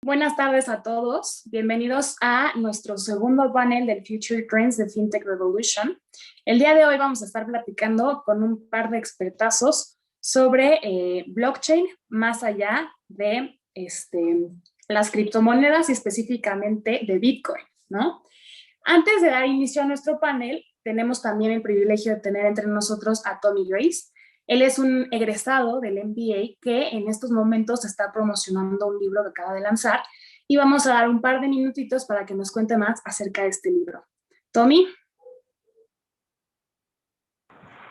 Buenas tardes a todos. Bienvenidos a nuestro segundo panel del Future Trends de FinTech Revolution. El día de hoy vamos a estar platicando con un par de expertazos sobre blockchain más allá de las criptomonedas y específicamente de Bitcoin, ¿no? Antes de dar inicio a nuestro panel, tenemos también el privilegio de tener entre nosotros a Tommy Grace. Él es un egresado del MBA que en estos momentos está promocionando un libro que acaba de lanzar y vamos a dar un par de minutitos para que nos cuente más acerca de este libro. Tommy.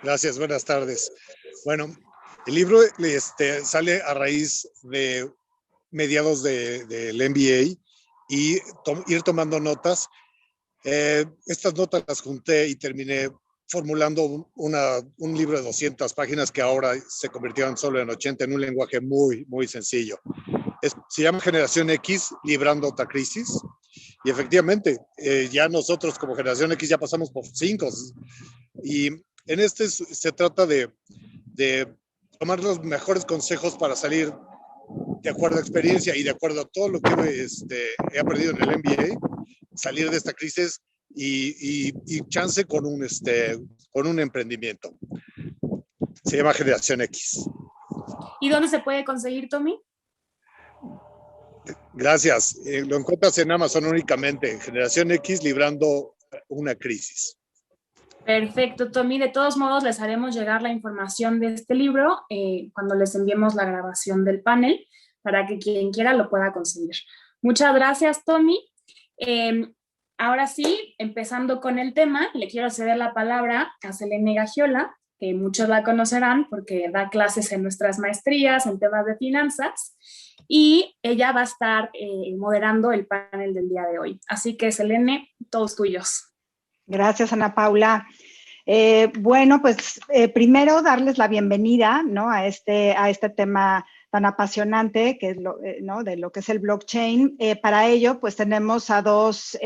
Gracias, buenas tardes. Bueno, el libro sale a raíz de mediados del MBA y ir tomando notas. Estas notas las junté y terminé formulando un libro de 200 páginas que ahora se convirtieron solo en 80 en un lenguaje muy, muy sencillo. Se llama Generación X, librando otra crisis. Y efectivamente, ya nosotros como Generación X ya pasamos por 5. Y en se trata de tomar los mejores consejos para salir de acuerdo a experiencia y de acuerdo a todo lo que he aprendido en el MBA, salir de esta crisis y chance con un emprendimiento. Se llama Generación X. ¿Y dónde se puede conseguir, Tommy? Gracias. Lo encuentras en Amazon únicamente. Generación X, librando una crisis. Perfecto, Tommy. De todos modos, les haremos llegar la información de este libro cuando les enviemos la grabación del panel para que quien quiera lo pueda conseguir. Muchas gracias, Tommy. Ahora sí, empezando con el tema, le quiero ceder la palabra a Selene Gagiola, que muchos la conocerán porque da clases en nuestras maestrías en temas de finanzas, y ella va a estar moderando el panel del día de hoy. Así que, Selene, todos tuyos. Gracias, Ana Paula. Bueno, pues primero darles la bienvenida, ¿no?, a este tema tan apasionante que es de lo que es el blockchain. Para ello, pues tenemos a dos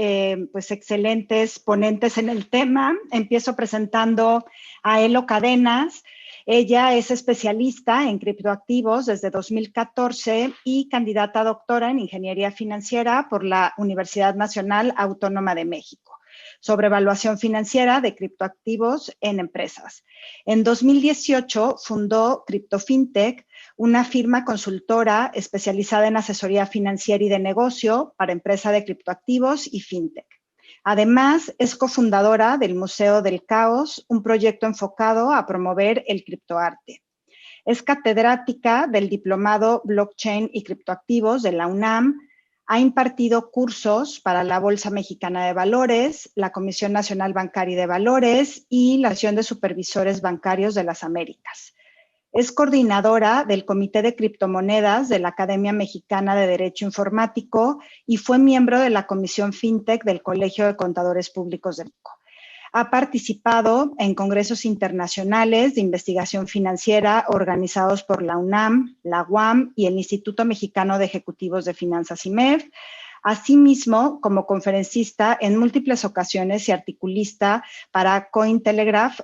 pues excelentes ponentes en el tema. Empiezo presentando a Elo Cadenas. Ella es especialista en criptoactivos desde 2014 y candidata a doctora en Ingeniería Financiera por la Universidad Nacional Autónoma de México, sobre evaluación financiera de criptoactivos en empresas. En 2018 fundó CryptoFintech, una firma consultora especializada en asesoría financiera y de negocio para empresas de criptoactivos y fintech. Además, es cofundadora del Museo del Caos, un proyecto enfocado a promover el criptoarte. Es catedrática del Diplomado Blockchain y Criptoactivos de la UNAM. Ha impartido cursos para la Bolsa Mexicana de Valores, la Comisión Nacional Bancaria y de Valores y la Asociación de Supervisores Bancarios de las Américas. Es coordinadora del Comité de Criptomonedas de la Academia Mexicana de Derecho Informático y fue miembro de la Comisión FinTech del Colegio de Contadores Públicos de México. Ha participado en congresos internacionales de investigación financiera organizados por la UNAM, la UAM y el Instituto Mexicano de Ejecutivos de Finanzas, IMEF. Asimismo, como conferencista en múltiples ocasiones y articulista para Cointelegraph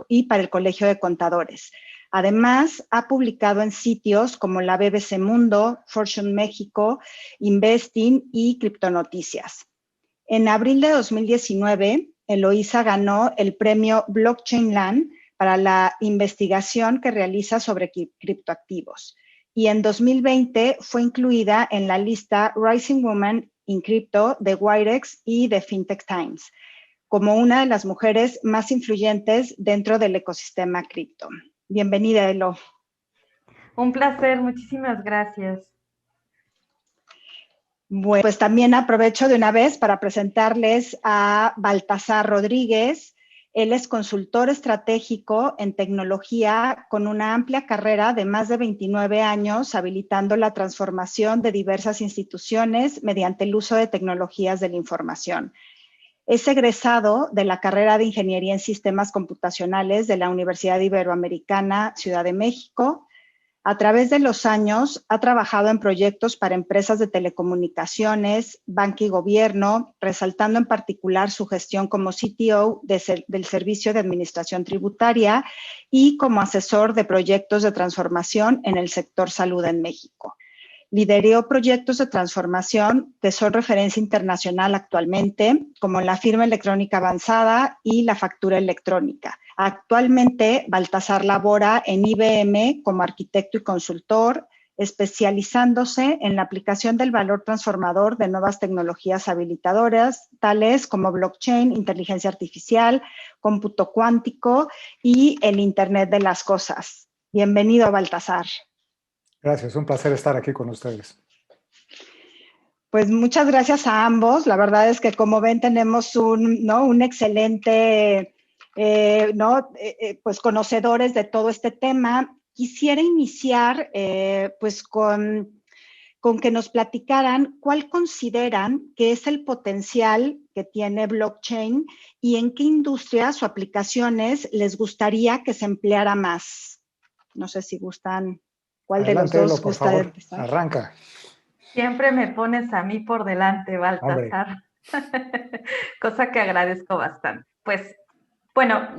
y para el Colegio de Contadores. Además, ha publicado en sitios como la BBC Mundo, Fortune México, Investing y Criptonoticias. En abril de 2019, Eloísa ganó el premio Blockchain Land para la investigación que realiza sobre criptoactivos. Y en 2020 fue incluida en la lista Rising Women in Crypto de Wirex y de FinTech Times, como una de las mujeres más influyentes dentro del ecosistema cripto. Bienvenida, Elo. Un placer, muchísimas gracias. Bueno, pues también aprovecho de una vez para presentarles a Baltasar Rodríguez. Él es consultor estratégico en tecnología con una amplia carrera de más de 29 años, habilitando la transformación de diversas instituciones mediante el uso de tecnologías de la información. Es egresado de la carrera de Ingeniería en Sistemas Computacionales de la Universidad Iberoamericana, Ciudad de México. A través de los años, ha trabajado en proyectos para empresas de telecomunicaciones, banca y gobierno, resaltando en particular su gestión como CTO del Servicio de Administración Tributaria y como asesor de proyectos de transformación en el sector salud en México. Lideró proyectos de transformación que son referencia internacional actualmente, como la firma electrónica avanzada y la factura electrónica. Actualmente, Baltasar labora en IBM como arquitecto y consultor, especializándose en la aplicación del valor transformador de nuevas tecnologías habilitadoras, tales como blockchain, inteligencia artificial, cómputo cuántico y el Internet de las cosas. Bienvenido, Baltasar. Gracias, un placer estar aquí con ustedes. Pues muchas gracias a ambos. La verdad es que, como ven, tenemos un excelente, pues conocedores de todo este tema. Quisiera iniciar pues con que nos platicaran cuál consideran que es el potencial que tiene blockchain y en qué industrias o aplicaciones les gustaría que se empleara más. No sé si gustan, ¿cuál Adelante, de los dos por gusta favor, empezar? arranca. Siempre me pones a mí por delante, Baltasar, cosa que agradezco bastante. Pues, bueno,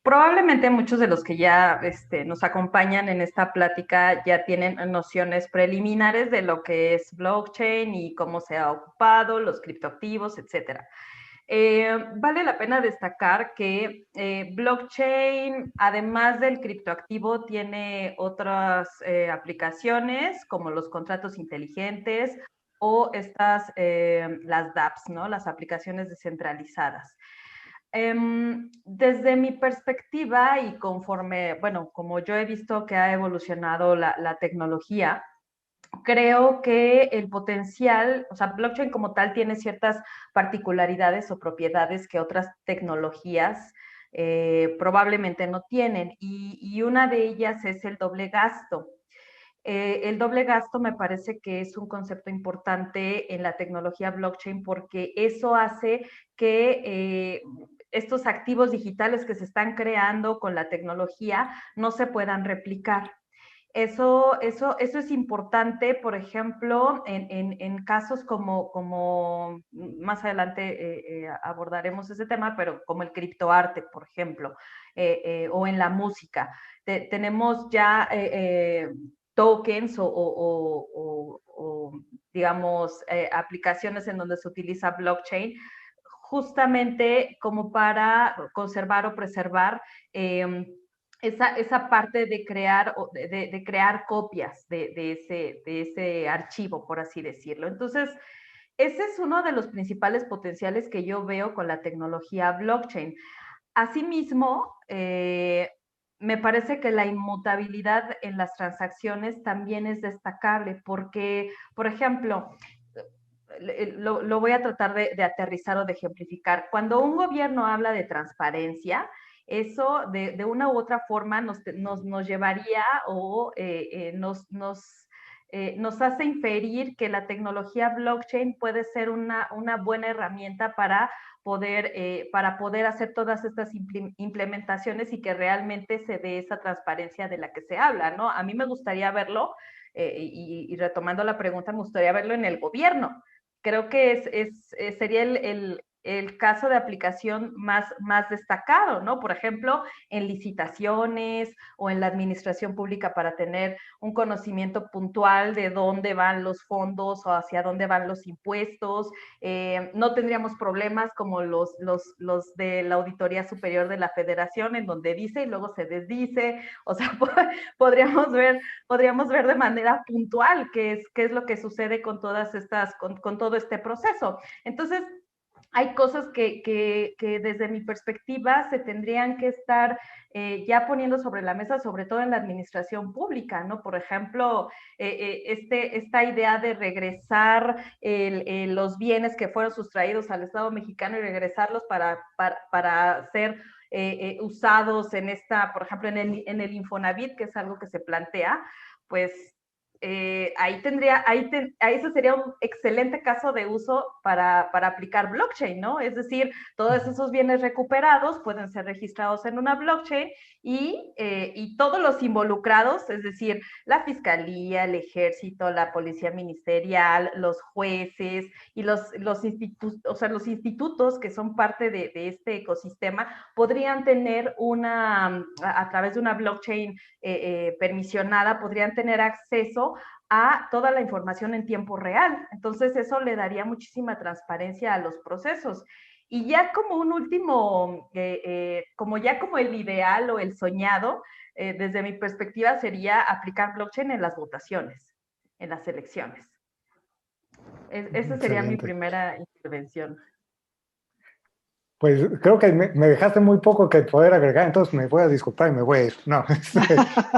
probablemente muchos de los que ya nos acompañan en esta plática ya tienen nociones preliminares de lo que es blockchain y cómo se ha ocupado, los criptoactivos, etcétera. Vale la pena destacar que blockchain, además del criptoactivo, tiene otras aplicaciones como los contratos inteligentes o las dApps, ¿no? Las aplicaciones descentralizadas. Desde mi perspectiva y conforme, bueno, como yo he visto que ha evolucionado la tecnología, creo que el potencial, o sea, blockchain como tal tiene ciertas particularidades o propiedades que otras tecnologías probablemente no tienen, y una de ellas es el doble gasto. El doble gasto me parece que es un concepto importante en la tecnología blockchain porque eso hace que estos activos digitales que se están creando con la tecnología no se puedan replicar. Eso es importante, por ejemplo, en casos como más adelante abordaremos ese tema, pero como el criptoarte, por ejemplo, o en la música. Tenemos ya tokens o digamos, aplicaciones en donde se utiliza blockchain justamente como para conservar o preservar esa parte de crear, crear copias de ese archivo, por así decirlo. Entonces, ese es uno de los principales potenciales que yo veo con la tecnología blockchain. Asimismo, me parece que la inmutabilidad en las transacciones también es destacable porque, por ejemplo, lo voy a tratar de aterrizar o de ejemplificar. Cuando un gobierno habla de transparencia, eso de una u otra forma nos llevaría o nos hace inferir que la tecnología blockchain puede ser una buena herramienta para poder hacer todas estas implementaciones y que realmente se dé esa transparencia de la que se habla, ¿no? A mí me gustaría verlo, y retomando la pregunta, me gustaría verlo en el gobierno. Creo que sería el caso de aplicación más destacado, ¿no? Por ejemplo, en licitaciones o en la administración pública para tener un conocimiento puntual de dónde van los fondos o hacia dónde van los impuestos. No tendríamos problemas como los de la Auditoría Superior de la Federación, en donde dice y luego se desdice. O sea, podríamos ver de manera puntual qué es lo que sucede con todas estas, con todo este proceso. Entonces, hay cosas que desde mi perspectiva se tendrían que estar ya poniendo sobre la mesa, sobre todo en la administración pública, ¿no? Por ejemplo, esta idea de regresar los bienes que fueron sustraídos al Estado mexicano y regresarlos para ser usados en por ejemplo, en el Infonavit, que es algo que se plantea, pues ese sería un excelente caso de uso para aplicar blockchain, ¿no? Es decir, todos esos bienes recuperados pueden ser registrados en una blockchain y todos los involucrados, es decir, la fiscalía, el ejército, la policía ministerial, los jueces y los institutos que son parte de este ecosistema, podrían tener a través de una blockchain permisionada, podrían tener acceso a toda la información en tiempo real. Entonces eso le daría muchísima transparencia a los procesos. Y ya como un último, como el ideal o el soñado, desde mi perspectiva sería aplicar blockchain en las votaciones, en las elecciones. Esa sería mi primera intervención. Pues creo que me dejaste muy poco que poder agregar, entonces me voy a disculpar y me voy a ir. No,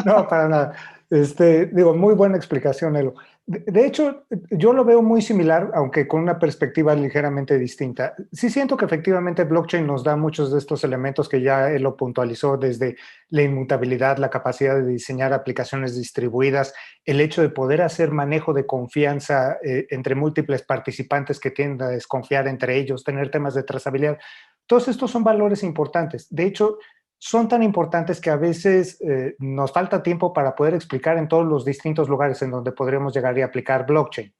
no, para nada. Digo, muy buena explicación, Elo. De hecho, yo lo veo muy similar, aunque con una perspectiva ligeramente distinta. Sí siento que efectivamente blockchain nos da muchos de estos elementos que ya Elo puntualizó, desde la inmutabilidad, la capacidad de diseñar aplicaciones distribuidas, el hecho de poder hacer manejo de confianza entre múltiples participantes que tienden a desconfiar entre ellos, tener temas de trazabilidad. Todos estos son valores importantes. De hecho, son tan importantes que a veces nos falta tiempo para poder explicar en todos los distintos lugares en donde podríamos llegar y aplicar blockchain.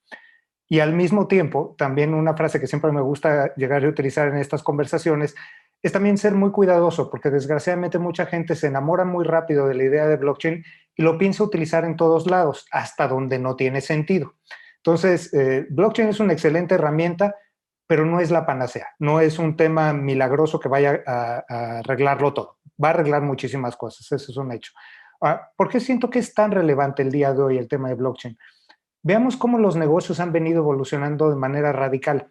Y al mismo tiempo, también una frase que siempre me gusta llegar a utilizar en estas conversaciones es también ser muy cuidadoso, porque desgraciadamente mucha gente se enamora muy rápido de la idea de blockchain y lo piensa utilizar en todos lados, hasta donde no tiene sentido. Entonces, blockchain es una excelente herramienta, pero no es la panacea, no es un tema milagroso que vaya a arreglarlo todo. Va a arreglar muchísimas cosas, eso es un hecho. ¿Por qué siento que es tan relevante el día de hoy el tema de blockchain? Veamos cómo los negocios han venido evolucionando de manera radical.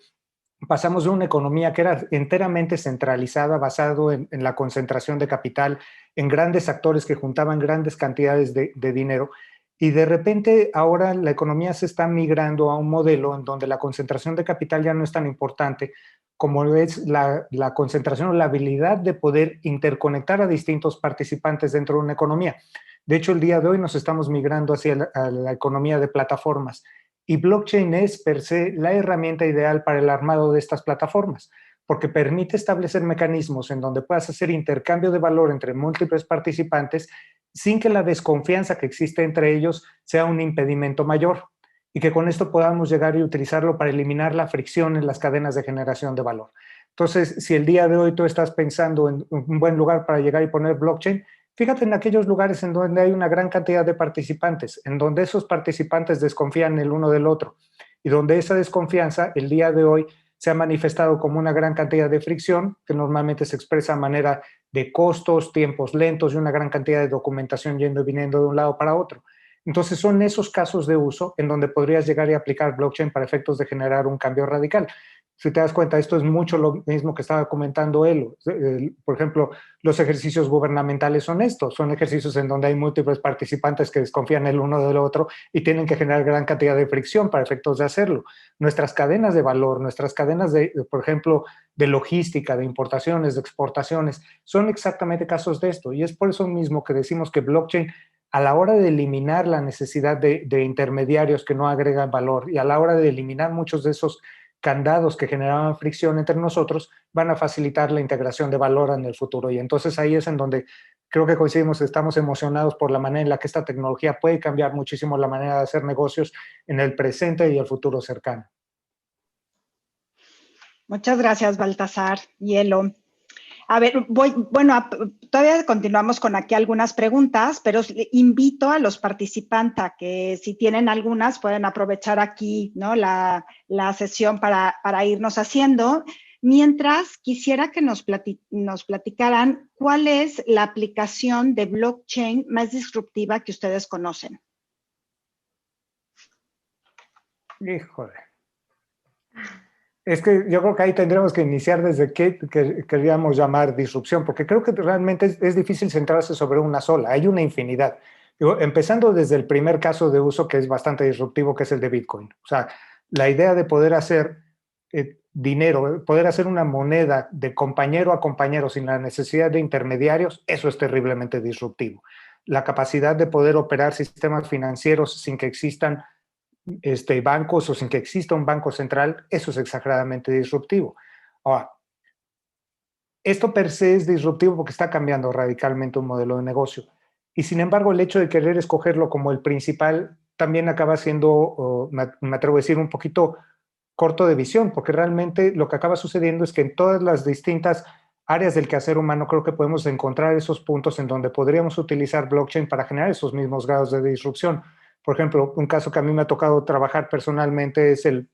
Pasamos de una economía que era enteramente centralizada, basado en la concentración de capital, en grandes actores que juntaban grandes cantidades de dinero, y de repente ahora la economía se está migrando a un modelo en donde la concentración de capital ya no es tan importante como es la concentración o la habilidad de poder interconectar a distintos participantes dentro de una economía. De hecho, el día de hoy nos estamos migrando hacia la economía de plataformas, y blockchain es per se la herramienta ideal para el armado de estas plataformas, porque permite establecer mecanismos en donde puedas hacer intercambio de valor entre múltiples participantes sin que la desconfianza que existe entre ellos sea un impedimento mayor, y que con esto podamos llegar y utilizarlo para eliminar la fricción en las cadenas de generación de valor. Entonces, si el día de hoy tú estás pensando en un buen lugar para llegar y poner blockchain, fíjate en aquellos lugares en donde hay una gran cantidad de participantes, en donde esos participantes desconfían el uno del otro, y donde esa desconfianza el día de hoy se ha manifestado como una gran cantidad de fricción, que normalmente se expresa a manera de costos, tiempos lentos y una gran cantidad de documentación yendo y viniendo de un lado para otro. Entonces son esos casos de uso en donde podrías llegar y aplicar blockchain para efectos de generar un cambio radical. Si te das cuenta, esto es mucho lo mismo que estaba comentando Elo. Por ejemplo, los ejercicios gubernamentales son estos, son ejercicios en donde hay múltiples participantes que desconfían el uno del otro y tienen que generar gran cantidad de fricción para efectos de hacerlo. Nuestras cadenas de valor, nuestras cadenas por ejemplo, de logística, de importaciones, de exportaciones, son exactamente casos de esto. Y es por eso mismo que decimos que blockchain, a la hora de eliminar la necesidad de intermediarios que no agregan valor, y a la hora de eliminar muchos de esos candados que generaban fricción entre nosotros, van a facilitar la integración de valor en el futuro. Y entonces ahí es en donde creo que coincidimos, estamos emocionados por la manera en la que esta tecnología puede cambiar muchísimo la manera de hacer negocios en el presente y el futuro cercano. Muchas gracias, Baltasar y Elo. A ver, todavía continuamos con aquí algunas preguntas, pero invito a los participantes a que si tienen algunas pueden aprovechar aquí, ¿no?, la sesión para irnos haciendo. Mientras, quisiera que nos platicaran cuál es la aplicación de blockchain más disruptiva que ustedes conocen. Híjole. Es que yo creo que ahí tendremos que iniciar desde qué queríamos llamar disrupción, porque creo que realmente es difícil centrarse sobre una sola, hay una infinidad. Digo, empezando desde el primer caso de uso que es bastante disruptivo, que es el de Bitcoin. O sea, la idea de poder hacer dinero, poder hacer una moneda de compañero a compañero sin la necesidad de intermediarios, eso es terriblemente disruptivo. La capacidad de poder operar sistemas financieros sin que existan bancos o sin que exista un banco central, eso es exageradamente disruptivo. Ahora, esto per se es disruptivo porque está cambiando radicalmente un modelo de negocio. Y sin embargo, el hecho de querer escogerlo como el principal también acaba siendo, me atrevo a decir, un poquito corto de visión, porque realmente lo que acaba sucediendo es que en todas las distintas áreas del quehacer humano creo que podemos encontrar esos puntos en donde podríamos utilizar blockchain para generar esos mismos grados de disrupción. Por ejemplo, un caso que a mí me ha tocado trabajar personalmente es el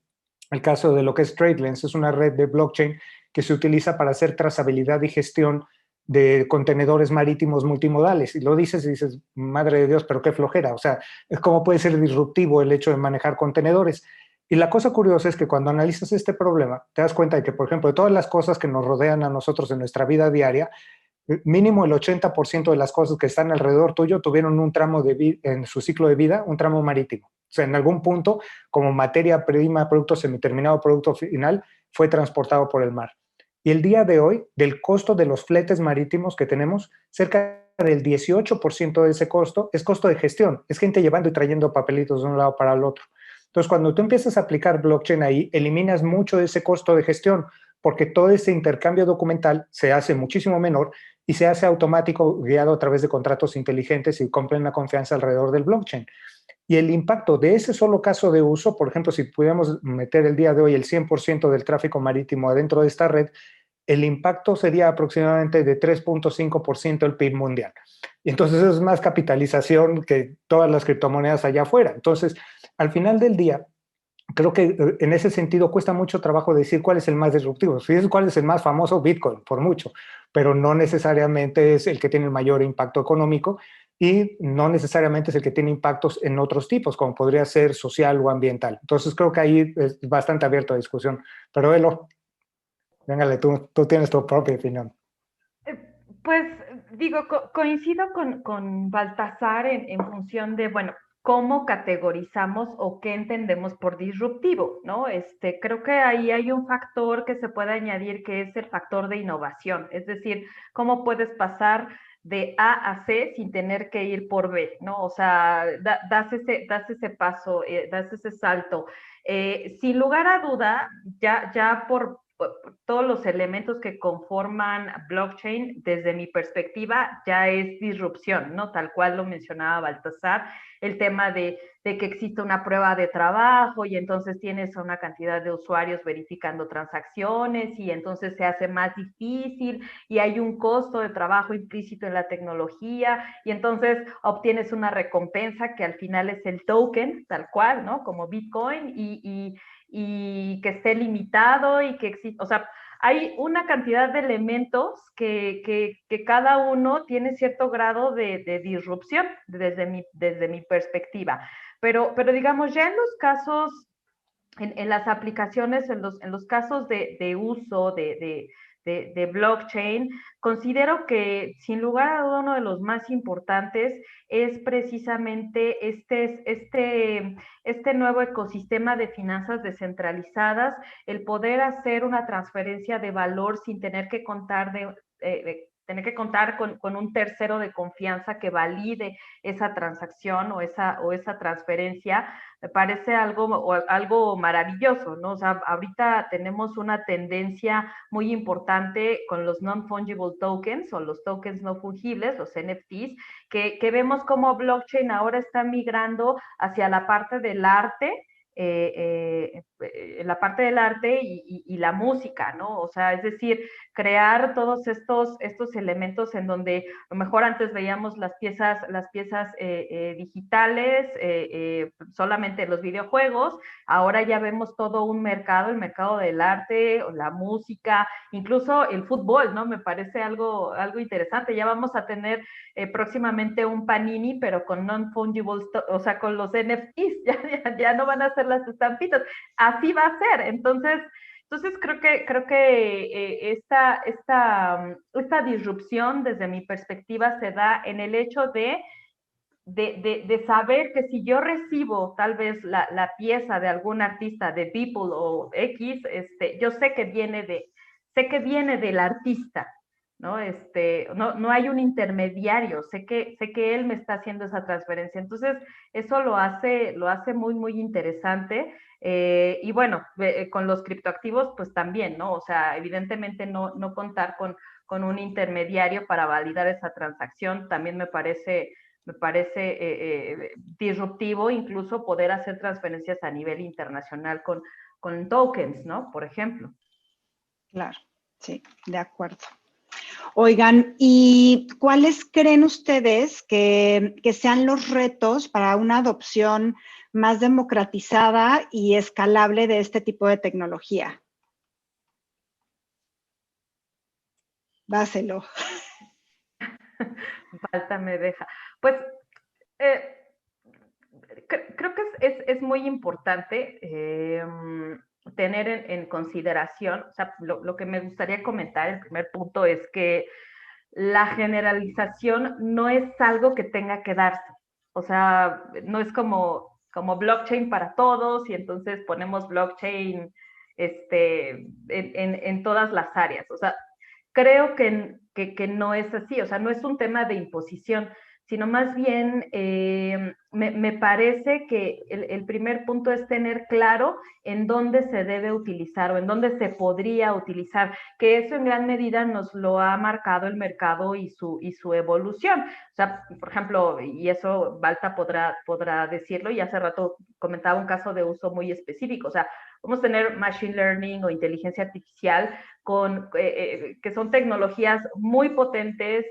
caso de lo que es TradeLens. Es una red de blockchain que se utiliza para hacer trazabilidad y gestión de contenedores marítimos multimodales. Y lo dices y dices, madre de Dios, pero qué flojera. O sea, ¿cómo puede ser disruptivo el hecho de manejar contenedores? Y la cosa curiosa es que cuando analizas este problema, te das cuenta de que, por ejemplo, de todas las cosas que nos rodean a nosotros en nuestra vida diaria, mínimo el 80% de las cosas que están alrededor tuyo tuvieron un tramo en su ciclo de vida, un tramo marítimo. O sea, en algún punto, como materia prima, producto semiterminado, producto final, fue transportado por el mar. Y el día de hoy, del costo de los fletes marítimos que tenemos, cerca del 18% de ese costo es costo de gestión. Es gente llevando y trayendo papelitos de un lado para el otro. Entonces, cuando tú empiezas a aplicar blockchain ahí, eliminas mucho de ese costo de gestión, porque todo ese intercambio documental se hace muchísimo menor y se hace automático, guiado a través de contratos inteligentes y con plena confianza alrededor del blockchain. Y el impacto de ese solo caso de uso, por ejemplo, si pudiéramos meter el día de hoy el 100% del tráfico marítimo adentro de esta red, el impacto sería aproximadamente de 3.5% del PIB mundial. Y entonces eso es más capitalización que todas las criptomonedas allá afuera. Entonces, al final del día, creo que en ese sentido cuesta mucho trabajo decir cuál es el más disruptivo. Si es cuál es el más famoso, Bitcoin, por mucho, pero no necesariamente es el que tiene el mayor impacto económico y no necesariamente es el que tiene impactos en otros tipos, como podría ser social o ambiental. Entonces creo que ahí es bastante abierto a discusión. Pero Elo, véngale, tú tienes tu propia opinión. Pues digo, coincido con Baltasar en función de, bueno, cómo categorizamos o qué entendemos por disruptivo, ¿no? Creo que ahí hay un factor que se puede añadir que es el factor de innovación, es decir, cómo puedes pasar de A a C sin tener que ir por B, ¿no? O sea, das ese paso, das ese salto. Sin lugar a duda, ya por todos los elementos que conforman blockchain, desde mi perspectiva, ya es disrupción, ¿no? Tal cual lo mencionaba Baltasar, el tema de que existe una prueba de trabajo y entonces tienes una cantidad de usuarios verificando transacciones y entonces se hace más difícil y hay un costo de trabajo implícito en la tecnología y entonces obtienes una recompensa que al final es el token, tal cual, ¿no? Como Bitcoin y que esté limitado y que exista, o sea, hay una cantidad de elementos que cada uno tiene cierto grado de disrupción desde mi perspectiva. Pero digamos, ya en los casos, en las aplicaciones, en los casos de uso de blockchain, considero que sin lugar a duda uno de los más importantes es precisamente este nuevo ecosistema de finanzas descentralizadas, el poder hacer una transferencia de valor sin tener que contar tener que contar con un tercero de confianza que valide esa transacción o esa transferencia, me parece algo maravilloso, ¿no? O sea, ahorita tenemos una tendencia muy importante con los non-fungible tokens o los tokens no fungibles, los NFTs, que vemos como blockchain ahora está migrando hacia la parte del arte, la parte del arte y la música, ¿no? O sea, es decir, crear todos estos elementos en donde a lo mejor antes veíamos las piezas digitales, solamente los videojuegos, ahora ya vemos todo un mercado, el mercado del arte, la música, incluso el fútbol, ¿no? Me parece algo interesante, ya vamos a tener próximamente un Panini, pero con non-fungible, o sea, con los NFTs, ya no van a ser las estampitas, así va a ser, entonces creo que esta disrupción desde mi perspectiva se da en el hecho de saber que si yo recibo tal vez la pieza de algún artista, de Beeple o X, yo sé que viene del artista, ¿no? No hay un intermediario, sé que él me está haciendo esa transferencia. Entonces, eso lo hace muy, muy interesante. Y bueno, con los criptoactivos, pues también, ¿no? O sea, evidentemente no contar con un intermediario para validar esa transacción también me parece disruptivo, incluso poder hacer transferencias a nivel internacional con tokens, ¿no? Por ejemplo. Claro, sí, de acuerdo. Oigan, ¿y cuáles creen ustedes que sean los retos para una adopción más democratizada y escalable de este tipo de tecnología? Dáselo. Falta me deja. Pues eh, creo que es muy importante tener en consideración, o sea, lo que me gustaría comentar, el primer punto es que la generalización no es algo que tenga que darse. O sea, no es como blockchain para todos y entonces ponemos blockchain en todas las áreas. O sea, creo que no es así. O sea, no es un tema de imposición, sino más bien me parece que el primer punto es tener claro en dónde se debe utilizar o en dónde se podría utilizar, que eso en gran medida nos lo ha marcado el mercado y su evolución. O sea, por ejemplo, y eso Balta podrá decirlo, y hace rato comentaba un caso de uso muy específico, o sea, vamos a tener machine learning o inteligencia artificial que son tecnologías muy potentes,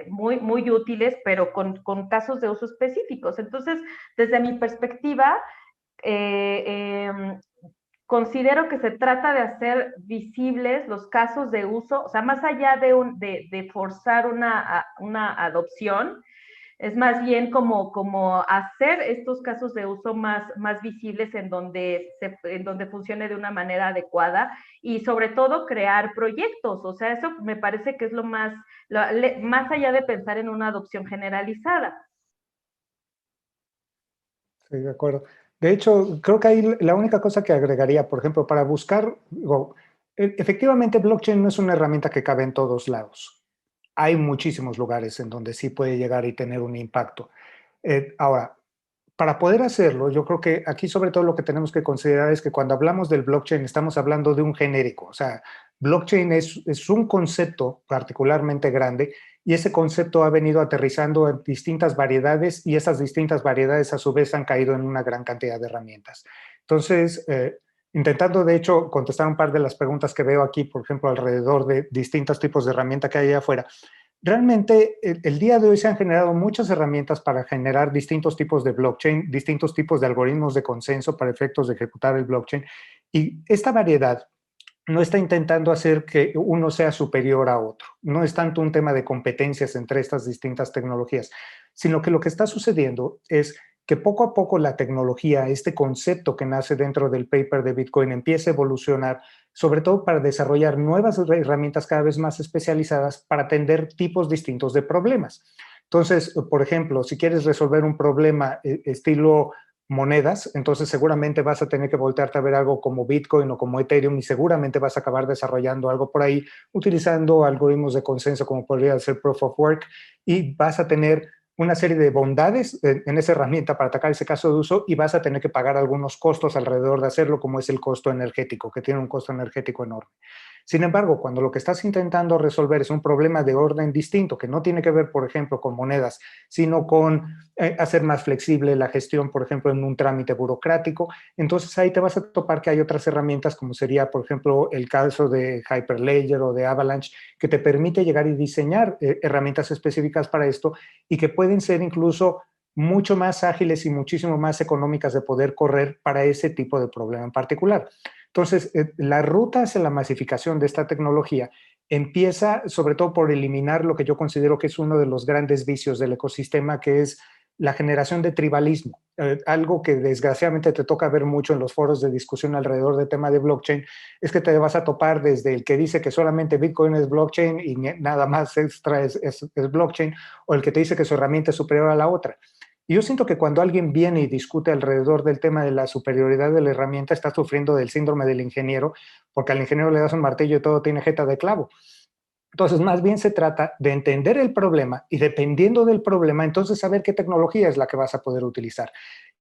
muy útiles, pero con casos de uso específicos. Entonces, desde mi perspectiva, eh, eh, considero que se trata de hacer visibles los casos de uso, o sea, más allá de forzar una adopción, es más bien como hacer estos casos de uso más visibles en donde funcione de una manera adecuada y sobre todo crear proyectos. O sea, eso me parece que es más allá de pensar en una adopción generalizada. Sí, de acuerdo. De hecho, creo que ahí la única cosa que agregaría, por ejemplo, para buscar, digo, efectivamente blockchain no es una herramienta que cabe en todos lados. Hay muchísimos lugares en donde sí puede llegar y tener un impacto. Ahora, para poder hacerlo, yo creo que aquí sobre todo lo que tenemos que considerar es que cuando hablamos del blockchain estamos hablando de un genérico. O sea, blockchain es un concepto particularmente grande y ese concepto ha venido aterrizando en distintas variedades y esas distintas variedades a su vez han caído en una gran cantidad de herramientas. Entonces, intentando de hecho contestar un par de las preguntas que veo aquí, por ejemplo, alrededor de distintos tipos de herramienta que hay allá afuera, realmente, el día de hoy se han generado muchas herramientas para generar distintos tipos de blockchain, distintos tipos de algoritmos de consenso para efectos de ejecutar el blockchain. Y esta variedad no está intentando hacer que uno sea superior a otro. No es tanto un tema de competencias entre estas distintas tecnologías, sino que lo que está sucediendo es que poco a poco la tecnología, este concepto que nace dentro del paper de Bitcoin, empieza a evolucionar, sobre todo para desarrollar nuevas herramientas cada vez más especializadas para atender tipos distintos de problemas. Entonces, por ejemplo, si quieres resolver un problema estilo monedas, entonces seguramente vas a tener que voltearte a ver algo como Bitcoin o como Ethereum y seguramente vas a acabar desarrollando algo por ahí utilizando algoritmos de consenso como podría ser Proof of Work y vas a tener una serie de bondades en esa herramienta para atacar ese caso de uso y vas a tener que pagar algunos costos alrededor de hacerlo, como es el costo energético, que tiene un costo energético enorme. Sin embargo, cuando lo que estás intentando resolver es un problema de orden distinto, que no tiene que ver, por ejemplo, con monedas, sino con hacer más flexible la gestión, por ejemplo, en un trámite burocrático, entonces ahí te vas a topar que hay otras herramientas, como sería, por ejemplo, el caso de Hyperledger o de Avalanche, que te permite llegar y diseñar herramientas específicas para esto y que pueden ser incluso mucho más ágiles y muchísimo más económicas de poder correr para ese tipo de problema en particular. Entonces, la ruta hacia la masificación de esta tecnología empieza sobre todo por eliminar lo que yo considero que es uno de los grandes vicios del ecosistema, que es la generación de tribalismo, algo que desgraciadamente te toca ver mucho en los foros de discusión alrededor del tema de blockchain, es que te vas a topar desde el que dice que solamente Bitcoin es blockchain y nada más extra es blockchain, o el que te dice que su herramienta es superior a la otra. Y yo siento que cuando alguien viene y discute alrededor del tema de la superioridad de la herramienta, está sufriendo del síndrome del ingeniero, porque al ingeniero le das un martillo y todo tiene jeta de clavo. Entonces, más bien se trata de entender el problema y dependiendo del problema, entonces saber qué tecnología es la que vas a poder utilizar.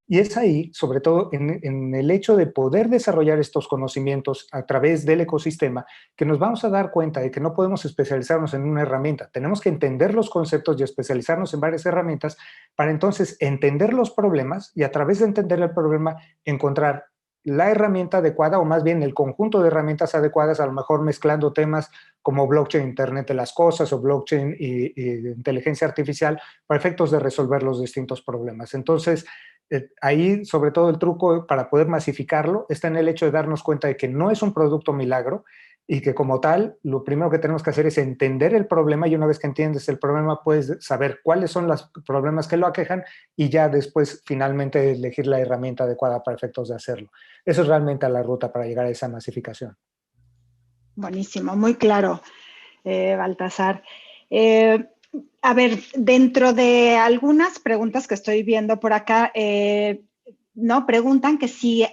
Y es ahí, sobre todo en el hecho de poder desarrollar estos conocimientos a través del ecosistema, que nos vamos a dar cuenta de que no podemos especializarnos en una herramienta. Tenemos que entender los conceptos y especializarnos en varias herramientas para entonces entender los problemas y a través de entender el problema encontrar la herramienta adecuada, o más bien el conjunto de herramientas adecuadas, a lo mejor mezclando temas como blockchain, Internet de las Cosas, o blockchain y inteligencia artificial, para efectos de resolver los distintos problemas. Entonces, ahí, sobre todo, el truco para poder masificarlo está en el hecho de darnos cuenta de que no es un producto milagro, y que como tal, lo primero que tenemos que hacer es entender el problema, y una vez que entiendes el problema, puedes saber cuáles son los problemas que lo aquejan, y ya después finalmente elegir la herramienta adecuada para efectos de hacerlo. Eso es realmente la ruta para llegar a esa masificación. Buenísimo, muy claro, Baltasar. A ver, dentro de algunas preguntas que estoy viendo por acá, ¿no? Preguntan que si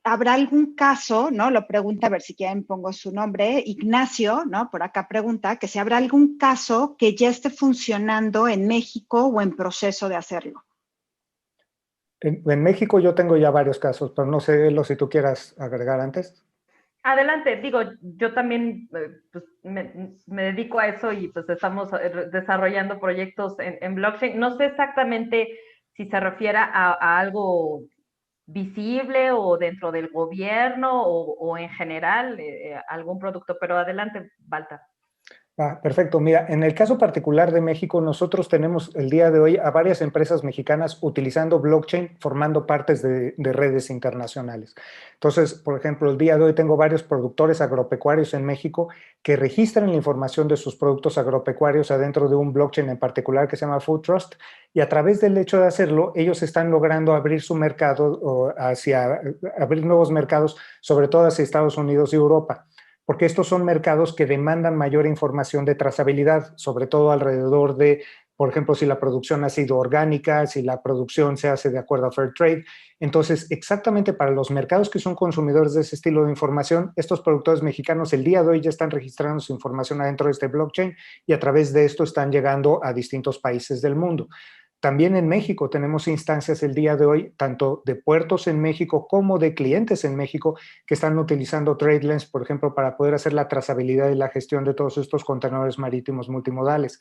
habrá algún caso, ¿no? Lo pregunta, a ver si quieren pongo su nombre, Ignacio, ¿no? Por acá pregunta que si habrá algún caso que ya esté funcionando en México o en proceso de hacerlo. En México yo tengo ya varios casos, pero no sé, Elo, si tú quieras agregar antes. Adelante, digo, yo también pues, me dedico a eso y pues estamos desarrollando proyectos en blockchain. No sé exactamente si se refiere a algo visible o dentro del gobierno o en general algún producto, pero adelante, Balta. Perfecto. Mira, en el caso particular de México, nosotros tenemos el día de hoy a varias empresas mexicanas utilizando blockchain, formando partes de redes internacionales. Entonces, por ejemplo, el día de hoy tengo varios productores agropecuarios en México que registran la información de sus productos agropecuarios adentro de un blockchain en particular que se llama Food Trust, y a través del hecho de hacerlo, ellos están logrando abrir su mercado abrir nuevos mercados, sobre todo hacia Estados Unidos y Europa, porque estos son mercados que demandan mayor información de trazabilidad, sobre todo alrededor de, por ejemplo, si la producción ha sido orgánica, si la producción se hace de acuerdo a Fair Trade. Entonces, exactamente para los mercados que son consumidores de ese estilo de información, estos productores mexicanos el día de hoy ya están registrando su información adentro de este blockchain, y a través de esto están llegando a distintos países del mundo. También en México tenemos instancias el día de hoy, tanto de puertos en México como de clientes en México, que están utilizando TradeLens, por ejemplo, para poder hacer la trazabilidad y la gestión de todos estos contenedores marítimos multimodales.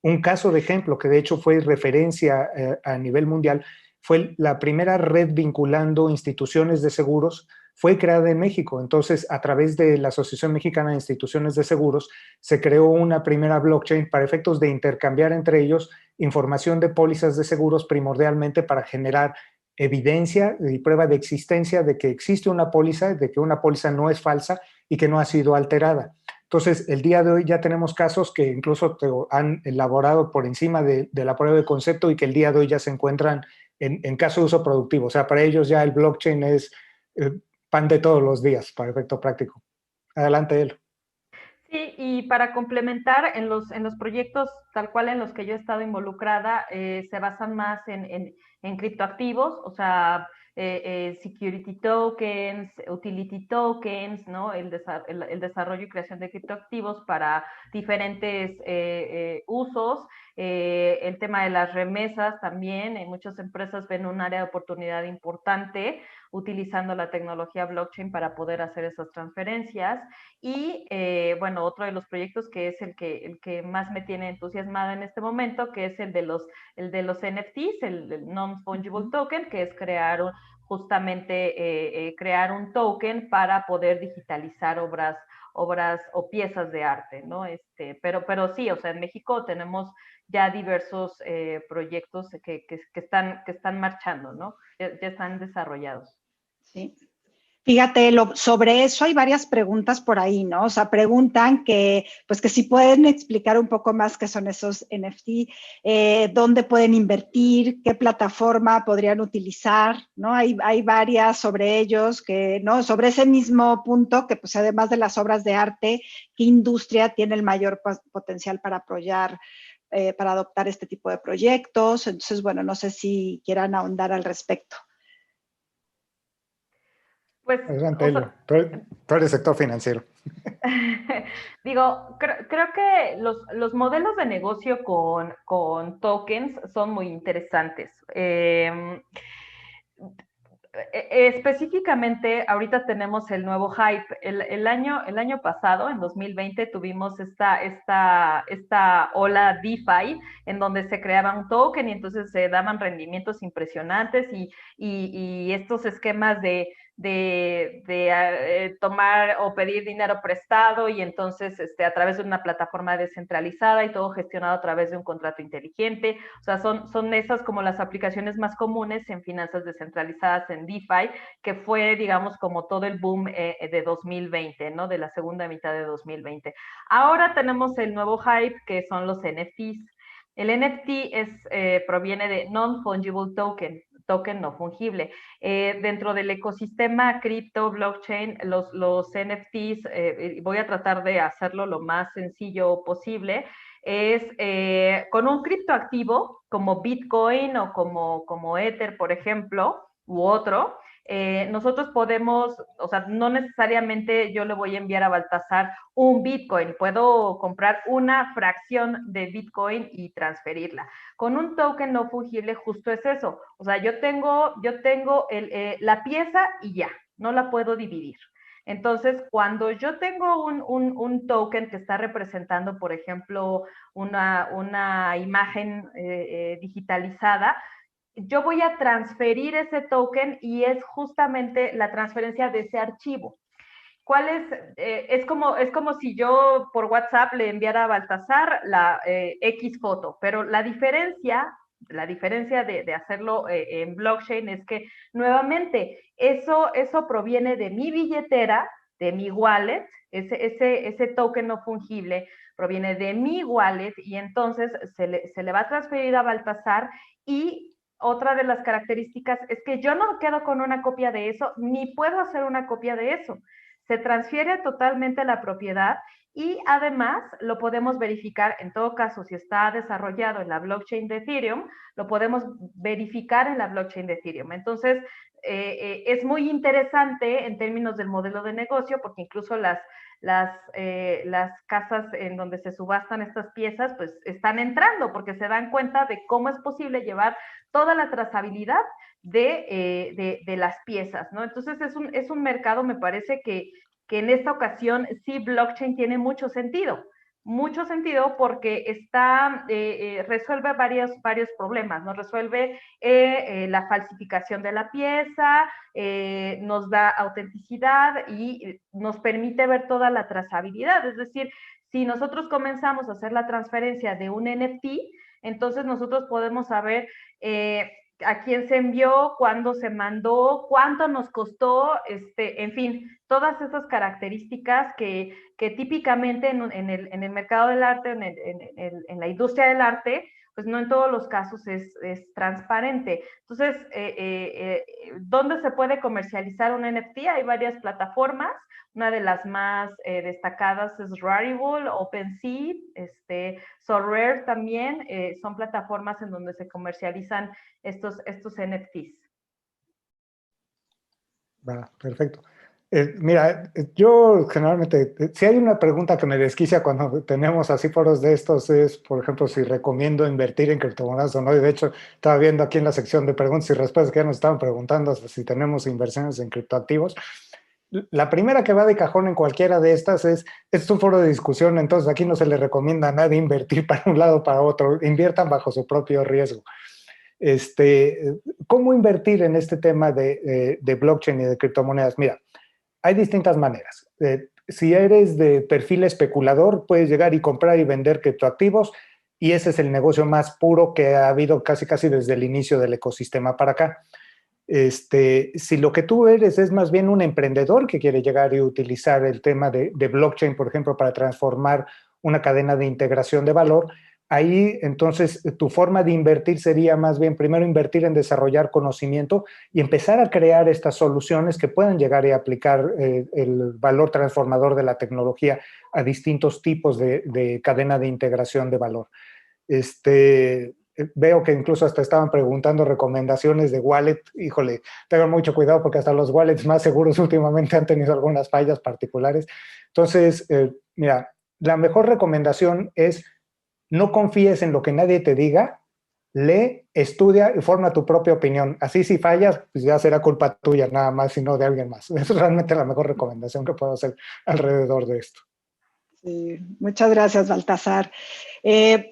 Un caso de ejemplo que de hecho fue referencia a nivel mundial fue la primera red vinculando instituciones de seguros, fue creada en México. Entonces, a través de la Asociación Mexicana de Instituciones de Seguros, se creó una primera blockchain para efectos de intercambiar entre ellos información de pólizas de seguros, primordialmente para generar evidencia y prueba de existencia de que existe una póliza, de que una póliza no es falsa y que no ha sido alterada. Entonces, el día de hoy ya tenemos casos que incluso han elaborado por encima de la prueba de concepto, y que el día de hoy ya se encuentran en caso de uso productivo. O sea, para ellos ya el blockchain es pan de todos los días, para efecto práctico. Adelante, Elo. Sí, y para complementar, en los proyectos tal cual en los que yo he estado involucrada, se basan más en criptoactivos, o sea, security tokens, utility tokens, ¿no? El desarrollo y creación de criptoactivos para diferentes usos. El tema de las remesas también, muchas empresas ven un área de oportunidad importante utilizando la tecnología blockchain para poder hacer esas transferencias. Y bueno, otro de los proyectos que es el que más me tiene entusiasmada en este momento, que es el de los NFTs, el Non-Fungible Token, que es crear justamente crear un token para poder digitalizar obras o piezas de arte, ¿no? Pero sí, o sea, en México tenemos ya diversos proyectos que están marchando, ¿no? Ya están desarrollados. Sí. Fíjate, sobre eso hay varias preguntas por ahí, ¿no? O sea, preguntan que, pues que si pueden explicar un poco más qué son esos NFT, dónde pueden invertir, qué plataforma podrían utilizar, ¿no? Hay varias sobre ellos, ¿no? Sobre ese mismo punto, que pues además de las obras de arte, ¿qué industria tiene el mayor potencial para apoyar, para adoptar este tipo de proyectos? Entonces, bueno, no sé si quieran ahondar al respecto. Pues, adelante, Elo. Tú eres sector financiero. Digo, creo que los modelos de negocio con tokens son muy interesantes. Específicamente, ahorita tenemos el nuevo hype. El año pasado, en 2020, tuvimos esta ola DeFi, en donde se creaba un token y entonces se daban rendimientos impresionantes y estos esquemas de tomar o pedir dinero prestado y entonces a través de una plataforma descentralizada y todo gestionado a través de un contrato inteligente. O sea, son esas como las aplicaciones más comunes en finanzas descentralizadas, en DeFi, que fue, digamos, como todo el boom de 2020, ¿no? De la segunda mitad de 2020. Ahora tenemos el nuevo hype, que son los NFTs. El NFT proviene de Non-Fungible Token no fungible. Dentro del ecosistema cripto, blockchain, los NFTs, voy a tratar de hacerlo lo más sencillo posible, es con un criptoactivo como Bitcoin o como Ether, por ejemplo, u otro, nosotros podemos, o sea, no necesariamente yo le voy a enviar a Baltasar un Bitcoin, puedo comprar una fracción de Bitcoin y transferirla. Con un token no fungible justo es eso, o sea, yo tengo la pieza y ya, no la puedo dividir. Entonces, cuando yo tengo un token que está representando, por ejemplo, una imagen digitalizada, yo voy a transferir ese token y es justamente la transferencia de ese archivo. ¿Cuál es? Es como si yo por WhatsApp le enviara a Baltasar la X foto, pero la diferencia de hacerlo en blockchain es que nuevamente eso proviene de mi billetera, de mi wallet, ese token no fungible proviene de mi wallet y entonces se le va a transferir a Baltasar y otra de las características es que yo no quedo con una copia de eso, ni puedo hacer una copia de eso. Se transfiere totalmente la propiedad y además lo podemos verificar, en todo caso, si está desarrollado en la blockchain de Ethereum, lo podemos verificar en la blockchain de Ethereum. Entonces, es muy interesante en términos del modelo de negocio, porque incluso las casas en donde se subastan estas piezas, pues están entrando porque se dan cuenta de cómo es posible llevar toda la trazabilidad de las piezas, ¿no? Entonces es un mercado, me parece que en esta ocasión sí blockchain tiene mucho sentido porque resuelve varios problemas, ¿no? Resuelve la falsificación de la pieza, nos da autenticidad y nos permite ver toda la trazabilidad, es decir, si nosotros comenzamos a hacer la transferencia de un NFT, entonces nosotros podemos saber a quién se envió, cuándo se mandó, cuánto nos costó, en fin, todas esas características que típicamente en el mercado del arte, en la industria del arte, pues no en todos los casos es transparente. Entonces, ¿dónde se puede comercializar un NFT? Hay varias plataformas. Una de las más destacadas es Rarible, OpenSea, Sorare también, son plataformas en donde se comercializan estos NFTs. Perfecto. Mira, yo generalmente, si hay una pregunta que me desquicia cuando tenemos así foros de estos es, por ejemplo, si recomiendo invertir en criptomonedas o no. Y de hecho, estaba viendo aquí en la sección de preguntas y respuestas que ya nos estaban preguntando si tenemos inversiones en criptoactivos. La primera que va de cajón en cualquiera de estas es un foro de discusión, entonces aquí no se le recomienda a nadie invertir para un lado o para otro, inviertan bajo su propio riesgo. ¿Cómo invertir en este tema de blockchain y de criptomonedas? Mira, hay distintas maneras. Si eres de perfil especulador, puedes llegar y comprar y vender criptoactivos y ese es el negocio más puro que ha habido casi desde el inicio del ecosistema para acá. Si lo que tú eres es más bien un emprendedor que quiere llegar y utilizar el tema de blockchain, por ejemplo, para transformar una cadena de integración de valor, ahí entonces tu forma de invertir sería más bien primero invertir en desarrollar conocimiento y empezar a crear estas soluciones que puedan llegar y aplicar el valor transformador de la tecnología a distintos tipos de cadena de integración de valor. Veo que incluso hasta estaban preguntando recomendaciones de wallet. Híjole, tengan mucho cuidado porque hasta los wallets más seguros últimamente han tenido algunas fallas particulares. Entonces, mira, la mejor recomendación es no confíes en lo que nadie te diga, lee, estudia y forma tu propia opinión. Así si fallas, pues ya será culpa tuya nada más y no de alguien más. Es realmente la mejor recomendación que puedo hacer alrededor de esto. Sí, muchas gracias, Baltasar.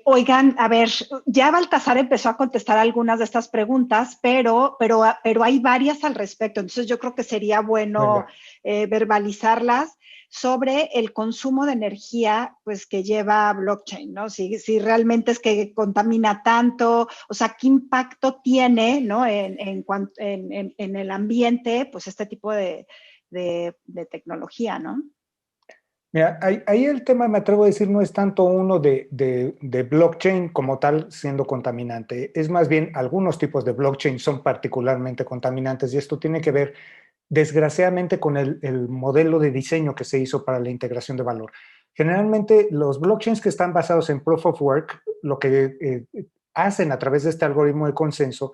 Oigan, a ver, ya Baltasar empezó a contestar algunas de estas preguntas, pero hay varias al respecto. Entonces yo creo que sería bueno verbalizarlas sobre el consumo de energía pues, que lleva blockchain, ¿no? Si realmente es que contamina tanto, o sea, qué impacto tiene, ¿no? En el ambiente, pues este tipo de tecnología, ¿no? Mira, ahí el tema, me atrevo a decir, no es tanto uno de blockchain como tal siendo contaminante. Es más bien algunos tipos de blockchain son particularmente contaminantes y esto tiene que ver, desgraciadamente, con el modelo de diseño que se hizo para la integración de valor. Generalmente, los blockchains que están basados en Proof of Work, lo que hacen a través de este algoritmo de consenso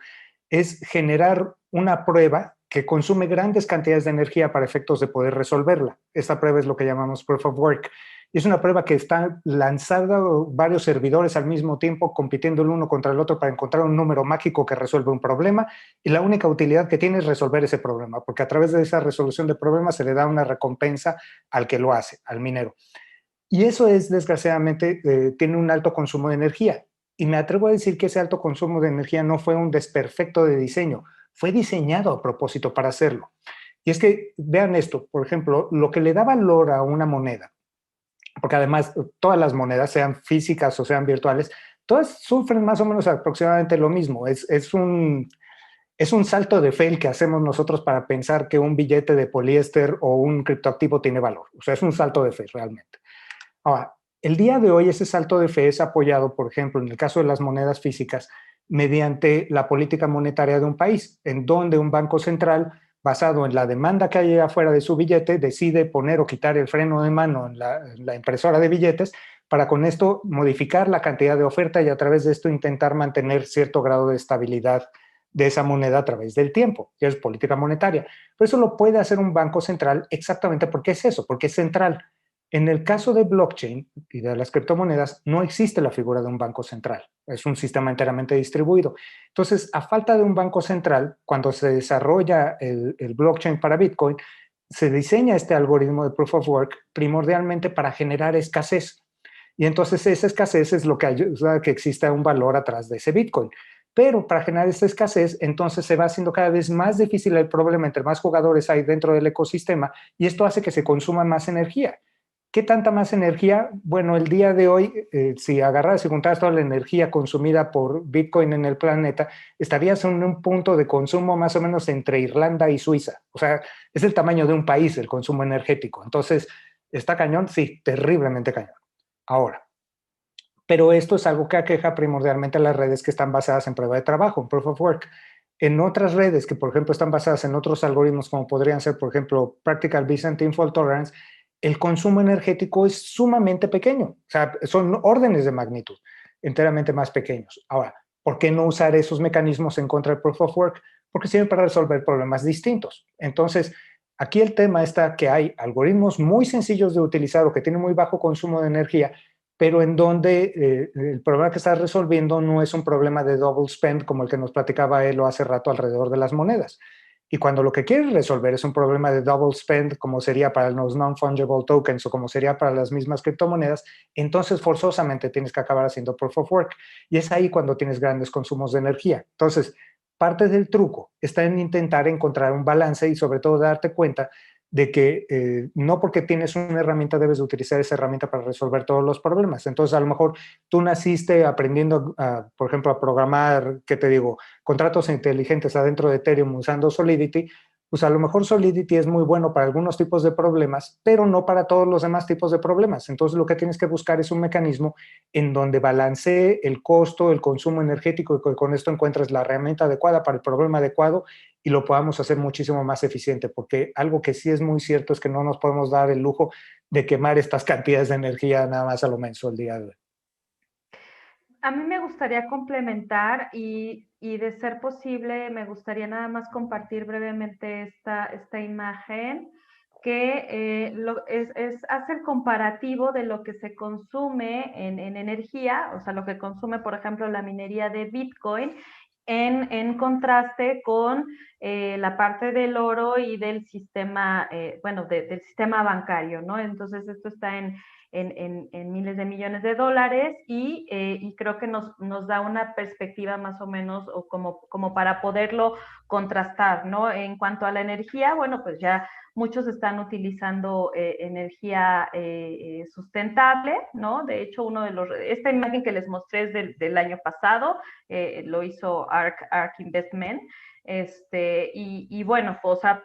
es generar una prueba que consume grandes cantidades de energía para efectos de poder resolverla. Esta prueba es lo que llamamos Proof of Work. Y es una prueba que está lanzada varios servidores al mismo tiempo, compitiendo el uno contra el otro para encontrar un número mágico que resuelve un problema. Y la única utilidad que tiene es resolver ese problema, porque a través de esa resolución de problemas se le da una recompensa al que lo hace, al minero. Y eso es, desgraciadamente, tiene un alto consumo de energía. Y me atrevo a decir que ese alto consumo de energía no fue un desperfecto de diseño, fue diseñado a propósito para hacerlo. Y es que, vean esto, por ejemplo, lo que le da valor a una moneda, porque además todas las monedas, sean físicas o sean virtuales, todas sufren más o menos aproximadamente lo mismo. Es un salto de fe el que hacemos nosotros para pensar que un billete de poliéster o un criptoactivo tiene valor. O sea, es un salto de fe realmente. Ahora, el día de hoy ese salto de fe es apoyado, por ejemplo, en el caso de las monedas físicas, mediante la política monetaria de un país, en donde un banco central, basado en la demanda que hay afuera de su billete, decide poner o quitar el freno de mano en la impresora de billetes para con esto modificar la cantidad de oferta y a través de esto intentar mantener cierto grado de estabilidad de esa moneda a través del tiempo, que es política monetaria. Pero eso lo puede hacer un banco central exactamente porque es eso, porque es central. En el caso de blockchain y de las criptomonedas, no existe la figura de un banco central. Es un sistema enteramente distribuido. Entonces, a falta de un banco central, cuando se desarrolla el blockchain para Bitcoin, se diseña este algoritmo de Proof of Work primordialmente para generar escasez. Y entonces esa escasez es lo que ayuda a que exista un valor atrás de ese Bitcoin. Pero para generar esta escasez, entonces se va haciendo cada vez más difícil el problema entre más jugadores hay dentro del ecosistema y esto hace que se consuma más energía. ¿Qué tanta más energía? Bueno, el día de hoy, si agarras y juntas toda la energía consumida por Bitcoin en el planeta, estarías en un punto de consumo más o menos entre Irlanda y Suiza. O sea, es el tamaño de un país el consumo energético. Entonces, ¿está cañón? Sí, terriblemente cañón. Ahora, pero esto es algo que aqueja primordialmente a las redes que están basadas en prueba de trabajo, en Proof of Work. En otras redes que, por ejemplo, están basadas en otros algoritmos, como podrían ser, por ejemplo, Practical Byzantine Fault Tolerance, el consumo energético es sumamente pequeño. O sea, son órdenes de magnitud enteramente más pequeños. Ahora, ¿por qué no usar esos mecanismos en contra del Proof of Work? Porque sirven para resolver problemas distintos. Entonces, aquí el tema está que hay algoritmos muy sencillos de utilizar o que tienen muy bajo consumo de energía, pero en donde el problema que estás resolviendo no es un problema de double spend como el que nos platicaba Elo hace rato alrededor de las monedas. Y cuando lo que quieres resolver es un problema de double spend, como sería para los non-fungible tokens o como sería para las mismas criptomonedas, entonces forzosamente tienes que acabar haciendo proof of work. Y es ahí cuando tienes grandes consumos de energía. Entonces, parte del truco está en intentar encontrar un balance y sobre todo darte cuenta de que no porque tienes una herramienta debes de utilizar esa herramienta para resolver todos los problemas. Entonces, a lo mejor tú naciste aprendiendo, por ejemplo, a programar, ¿qué te digo?, contratos inteligentes adentro de Ethereum usando Solidity, pues a lo mejor Solidity es muy bueno para algunos tipos de problemas, pero no para todos los demás tipos de problemas. Entonces, lo que tienes que buscar es un mecanismo en donde balancee el costo, el consumo energético y que con esto encuentres la herramienta adecuada para el problema adecuado y lo podamos hacer muchísimo más eficiente, porque algo que sí es muy cierto es que no nos podemos dar el lujo de quemar estas cantidades de energía nada más a lo menso el día de hoy. A mí me gustaría complementar y de ser posible, me gustaría nada más compartir brevemente esta imagen que hace el comparativo de lo que se consume en energía, o sea, lo que consume, por ejemplo, la minería de Bitcoin, en contraste con la parte del oro y del sistema, bueno, del sistema bancario, ¿no? Entonces, esto está en en miles de millones de dólares y creo que nos da una perspectiva más o menos o como para poderlo contrastar, ¿no? En cuanto a la energía, bueno, pues ya muchos están utilizando energía sustentable, ¿no? De hecho, esta imagen que les mostré es del año pasado, lo hizo ARK Investment, y bueno, pues, o sea,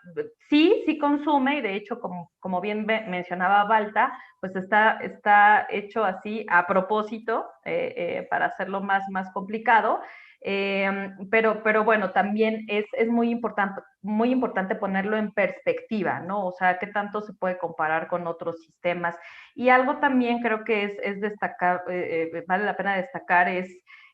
sí consume, y de hecho, como bien mencionaba Balta, pues está hecho así a propósito para hacerlo más complicado. Pero bueno, también es muy importante ponerlo en perspectiva, ¿no? O sea, qué tanto se puede comparar con otros sistemas. Y algo también creo que es destacar, vale la pena destacar,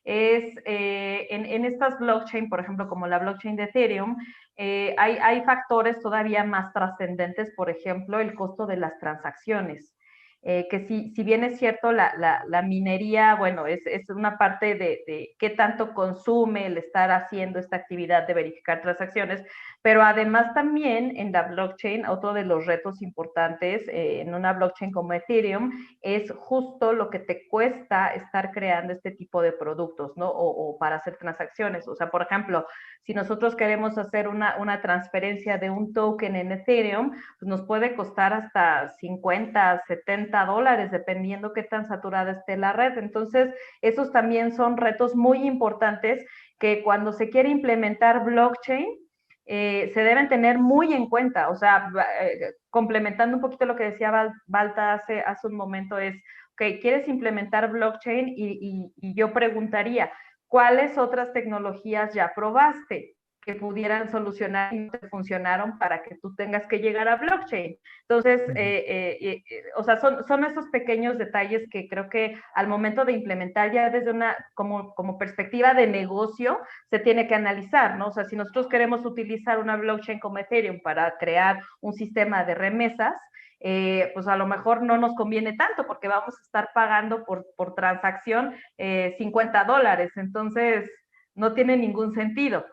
en estas blockchain, por ejemplo, como la blockchain de Ethereum, hay factores todavía más trascendentes, por ejemplo, el costo de las transacciones. Que si bien es cierto, la minería, bueno, es una parte de qué tanto consume el estar haciendo esta actividad de verificar transacciones, pero además también en la blockchain, otro de los retos importantes en una blockchain como Ethereum es justo lo que te cuesta estar creando este tipo de productos, ¿no? O para hacer transacciones. O sea, por ejemplo, si nosotros queremos hacer una transferencia de un token en Ethereum, pues nos puede costar hasta 50, 70 dólares, dependiendo qué tan saturada esté la red. Entonces, esos también son retos muy importantes que cuando se quiere implementar blockchain, se deben tener muy en cuenta. O sea, complementando un poquito lo que decía Balta hace un momento es, ok, ¿quieres implementar blockchain? Y yo preguntaría, ¿cuáles otras tecnologías ya probaste que pudieran solucionar y no te funcionaron para que tú tengas que llegar a blockchain? Entonces, o sea, son esos pequeños detalles que creo que al momento de implementar ya desde como perspectiva de negocio se tiene que analizar, ¿no? O sea, si nosotros queremos utilizar una blockchain como Ethereum para crear un sistema de remesas, pues a lo mejor no nos conviene tanto porque vamos a estar pagando por transacción 50 dólares, entonces no tiene ningún sentido.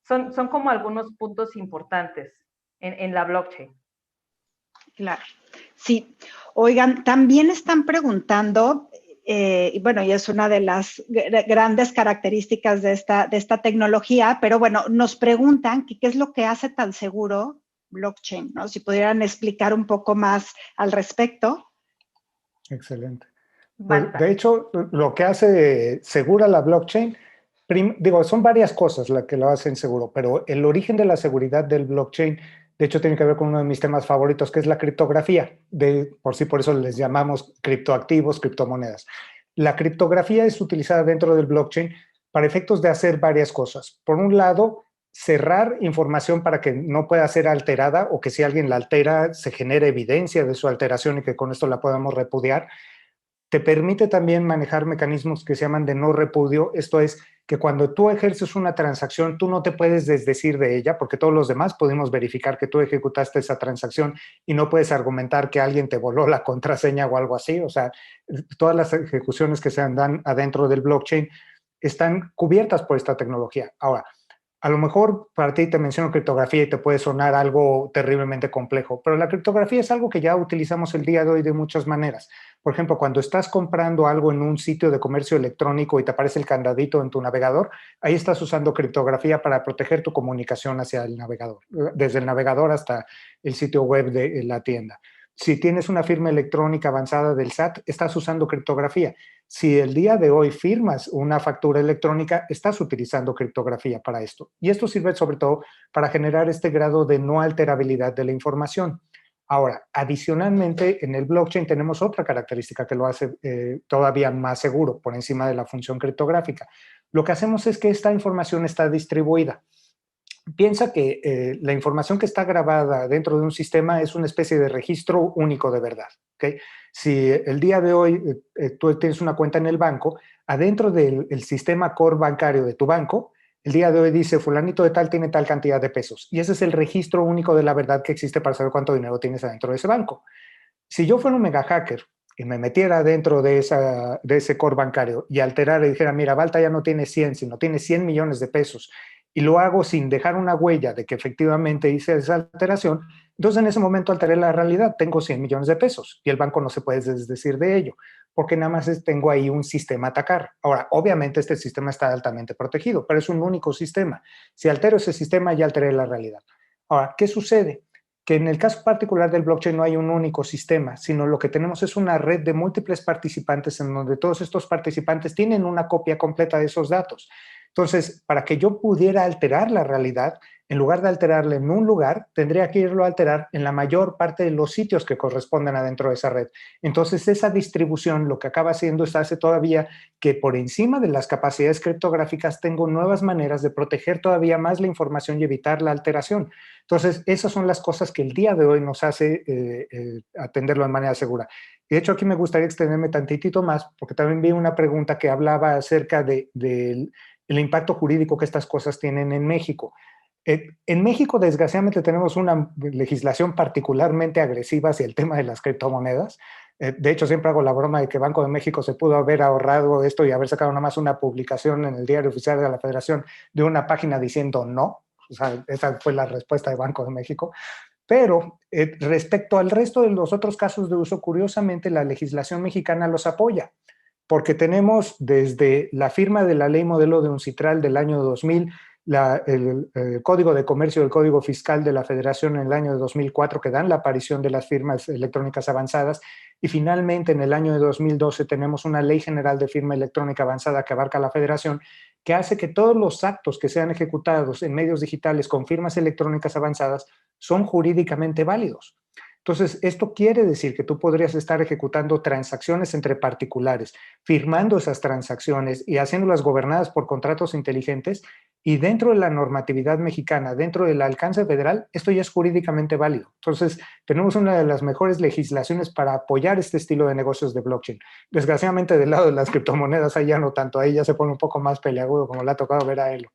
Son como algunos puntos importantes en la blockchain. Claro, sí. Oigan, también están preguntando, y bueno, y es una de las grandes características de esta tecnología, pero bueno, nos preguntan qué es lo que hace tan seguro blockchain, ¿no? Si pudieran explicar un poco más al respecto. Excelente. Pues, de hecho, lo que hace segura la blockchain, son varias cosas las que lo hacen seguro, pero el origen de la seguridad del blockchain, de hecho, tiene que ver con uno de mis temas favoritos, que es la criptografía. Por eso les llamamos criptoactivos, criptomonedas. La criptografía es utilizada dentro del blockchain para efectos de hacer varias cosas. Por un lado, cerrar información para que no pueda ser alterada o que si alguien la altera se genere evidencia de su alteración y que con esto la podamos repudiar. Te permite también manejar mecanismos que se llaman de no repudio. Esto es que cuando tú ejerces una transacción, tú no te puedes desdecir de ella, porque todos los demás pudimos verificar que tú ejecutaste esa transacción y no puedes argumentar que alguien te voló la contraseña o algo así. O sea, todas las ejecuciones que se dan adentro del blockchain están cubiertas por esta tecnología. Ahora, a lo mejor para ti te menciono criptografía y te puede sonar algo terriblemente complejo, pero la criptografía es algo que ya utilizamos el día de hoy de muchas maneras. Por ejemplo, cuando estás comprando algo en un sitio de comercio electrónico y te aparece el candadito en tu navegador, ahí estás usando criptografía para proteger tu comunicación hacia el navegador, desde el navegador hasta el sitio web de la tienda. Si tienes una firma electrónica avanzada del SAT, estás usando criptografía. Si el día de hoy firmas una factura electrónica, estás utilizando criptografía para esto. Y esto sirve sobre todo para generar este grado de no alterabilidad de la información. Ahora, adicionalmente, en el blockchain tenemos otra característica que lo hace todavía más seguro por encima de la función criptográfica. Lo que hacemos es que esta información está distribuida. Piensa que la información que está grabada dentro de un sistema es una especie de registro único de verdad. ¿Okay? Si el día de hoy tú tienes una cuenta en el banco, adentro del sistema core bancario de tu banco, el día de hoy dice fulanito de tal tiene tal cantidad de pesos. Y ese es el registro único de la verdad que existe para saber cuánto dinero tienes adentro de ese banco. Si yo fuera un mega hacker y me metiera dentro de ese core bancario y alterara y dijera, mira, Balta ya no tiene 100, sino tiene 100 millones de pesos, y lo hago sin dejar una huella de que efectivamente hice esa alteración, Entonces en ese momento alteré la realidad, tengo 100 millones de pesos y el banco no se puede desdecir de ello, porque nada más tengo ahí un sistema a atacar. Ahora, obviamente este sistema está altamente protegido, pero es un único sistema. Si altero ese sistema, ya alteré la realidad. Ahora, ¿qué sucede? Que en el caso particular del blockchain no hay un único sistema, sino lo que tenemos es una red de múltiples participantes en donde todos estos participantes tienen una copia completa de esos datos. Entonces, para que yo pudiera alterar la realidad, en lugar de alterarla en un lugar, tendría que irlo a alterar en la mayor parte de los sitios que corresponden adentro de esa red. Entonces, esa distribución lo que acaba haciendo es hace todavía que por encima de las capacidades criptográficas tengo nuevas maneras de proteger todavía más la información y evitar la alteración. Entonces, esas son las cosas que el día de hoy nos hace atenderlo de manera segura. De hecho, aquí me gustaría extenderme tantitito más, porque también vi una pregunta que hablaba acerca del impacto jurídico que estas cosas tienen en México. En México, desgraciadamente, tenemos una legislación particularmente agresiva hacia el tema de las criptomonedas. De hecho, siempre hago la broma de que Banco de México se pudo haber ahorrado esto y haber sacado nada más una publicación en el Diario Oficial de la Federación de una página diciendo no. O sea, esa fue la respuesta de Banco de México. Pero respecto al resto de los otros casos de uso, curiosamente, la legislación mexicana los apoya, porque tenemos desde la firma de la Ley Modelo de UNCITRAL del año 2000, el Código de Comercio y el Código Fiscal de la Federación en el año de 2004, que dan la aparición de las firmas electrónicas avanzadas, y finalmente en el año de 2012 tenemos una Ley General de Firma Electrónica Avanzada que abarca la Federación, que hace que todos los actos que sean ejecutados en medios digitales con firmas electrónicas avanzadas son jurídicamente válidos. Entonces, esto quiere decir que tú podrías estar ejecutando transacciones entre particulares, firmando esas transacciones y haciéndolas gobernadas por contratos inteligentes, y dentro de la normatividad mexicana, dentro del alcance federal, esto ya es jurídicamente válido. Entonces, tenemos una de las mejores legislaciones para apoyar este estilo de negocios de blockchain. Desgraciadamente, del lado de las criptomonedas, ahí ya no tanto, ahí ya se pone un poco más peleagudo, como le ha tocado ver a él.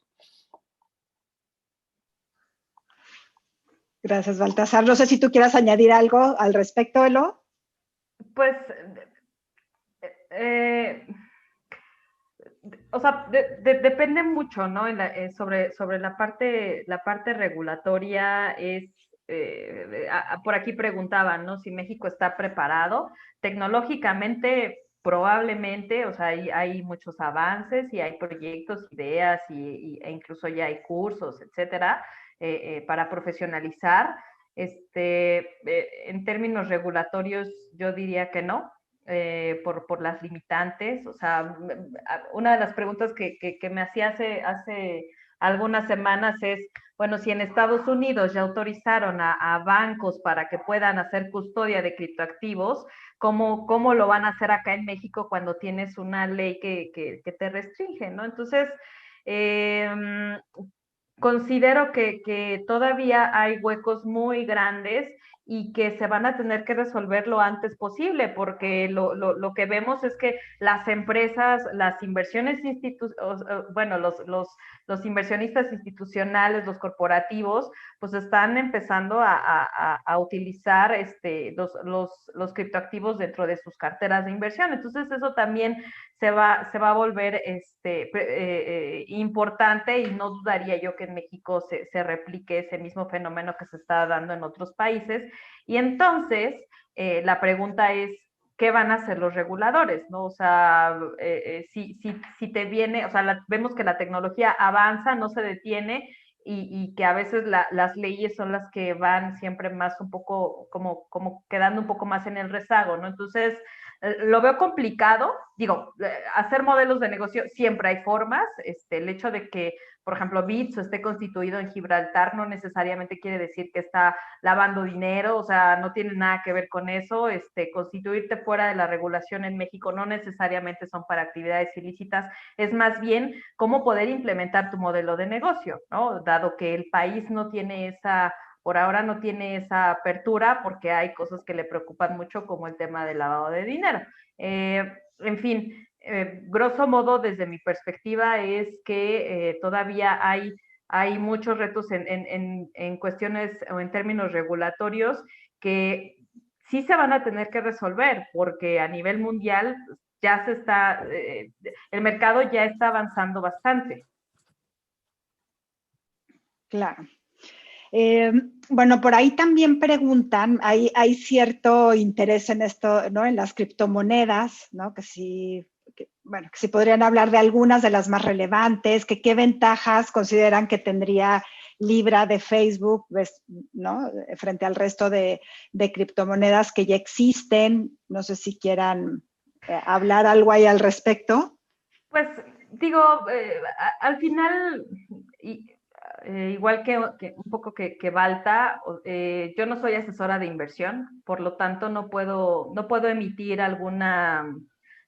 Gracias, Baltasar. No sé si tú quieras añadir algo al respecto, Elo. Pues, o sea, depende mucho, ¿no? Sobre la parte regulatoria por aquí preguntaban, ¿no? Si México está preparado. Tecnológicamente, probablemente, o sea, hay muchos avances y hay proyectos, ideas e incluso ya hay cursos, etcétera, para profesionalizar. En términos regulatorios, yo diría que no. Por las limitantes. O sea, una de las preguntas que me hacía hace algunas semanas es, bueno, si en Estados Unidos ya autorizaron a bancos para que puedan hacer custodia de criptoactivos, ¿cómo lo van a hacer acá en México cuando tienes una ley que te restringe, ¿no? Entonces, considero que todavía hay huecos muy grandes y que se van a tener que resolver lo antes posible, porque lo que vemos es que las empresas, las inversiones bueno, los inversionistas institucionales, los corporativos, pues están empezando a utilizar los criptoactivos dentro de sus carteras de inversión. Entonces eso también se va a volver importante, y no dudaría yo que en México se replique ese mismo fenómeno que se está dando en otros países. Y entonces, la pregunta es, ¿qué van a hacer los reguladores? ¿No? O sea, si te viene, o sea, vemos que la tecnología avanza, no se detiene, y que a veces las leyes son las que van siempre más un poco, como quedando un poco más en el rezago, ¿no? Entonces, lo veo complicado. Digo, hacer modelos de negocio siempre hay formas. El hecho de que, por ejemplo, Bitso esté constituido en Gibraltar no necesariamente quiere decir que está lavando dinero, o sea, no tiene nada que ver con eso. Constituirte fuera de la regulación en México no necesariamente son para actividades ilícitas, es más bien cómo poder implementar tu modelo de negocio, ¿no? Dado que el país no tiene por ahora no tiene esa apertura, porque hay cosas que le preocupan mucho, como el tema del lavado de dinero. En fin, grosso modo, desde mi perspectiva, es que todavía hay muchos retos en cuestiones o en términos regulatorios que sí se van a tener que resolver, porque a nivel mundial ya el mercado ya está avanzando bastante. Claro. Bueno, por ahí también preguntan, hay cierto interés en esto, ¿no? En las criptomonedas, ¿no? Que sí, bueno, que sí podrían hablar de algunas de las más relevantes, que qué ventajas consideran que tendría Libra de Facebook, ¿no? Frente al resto de criptomonedas que ya existen. No sé si quieran hablar algo ahí al respecto. Pues digo, al final, igual que un poco que Balta, yo no soy asesora de inversión, por lo tanto no puedo emitir alguna,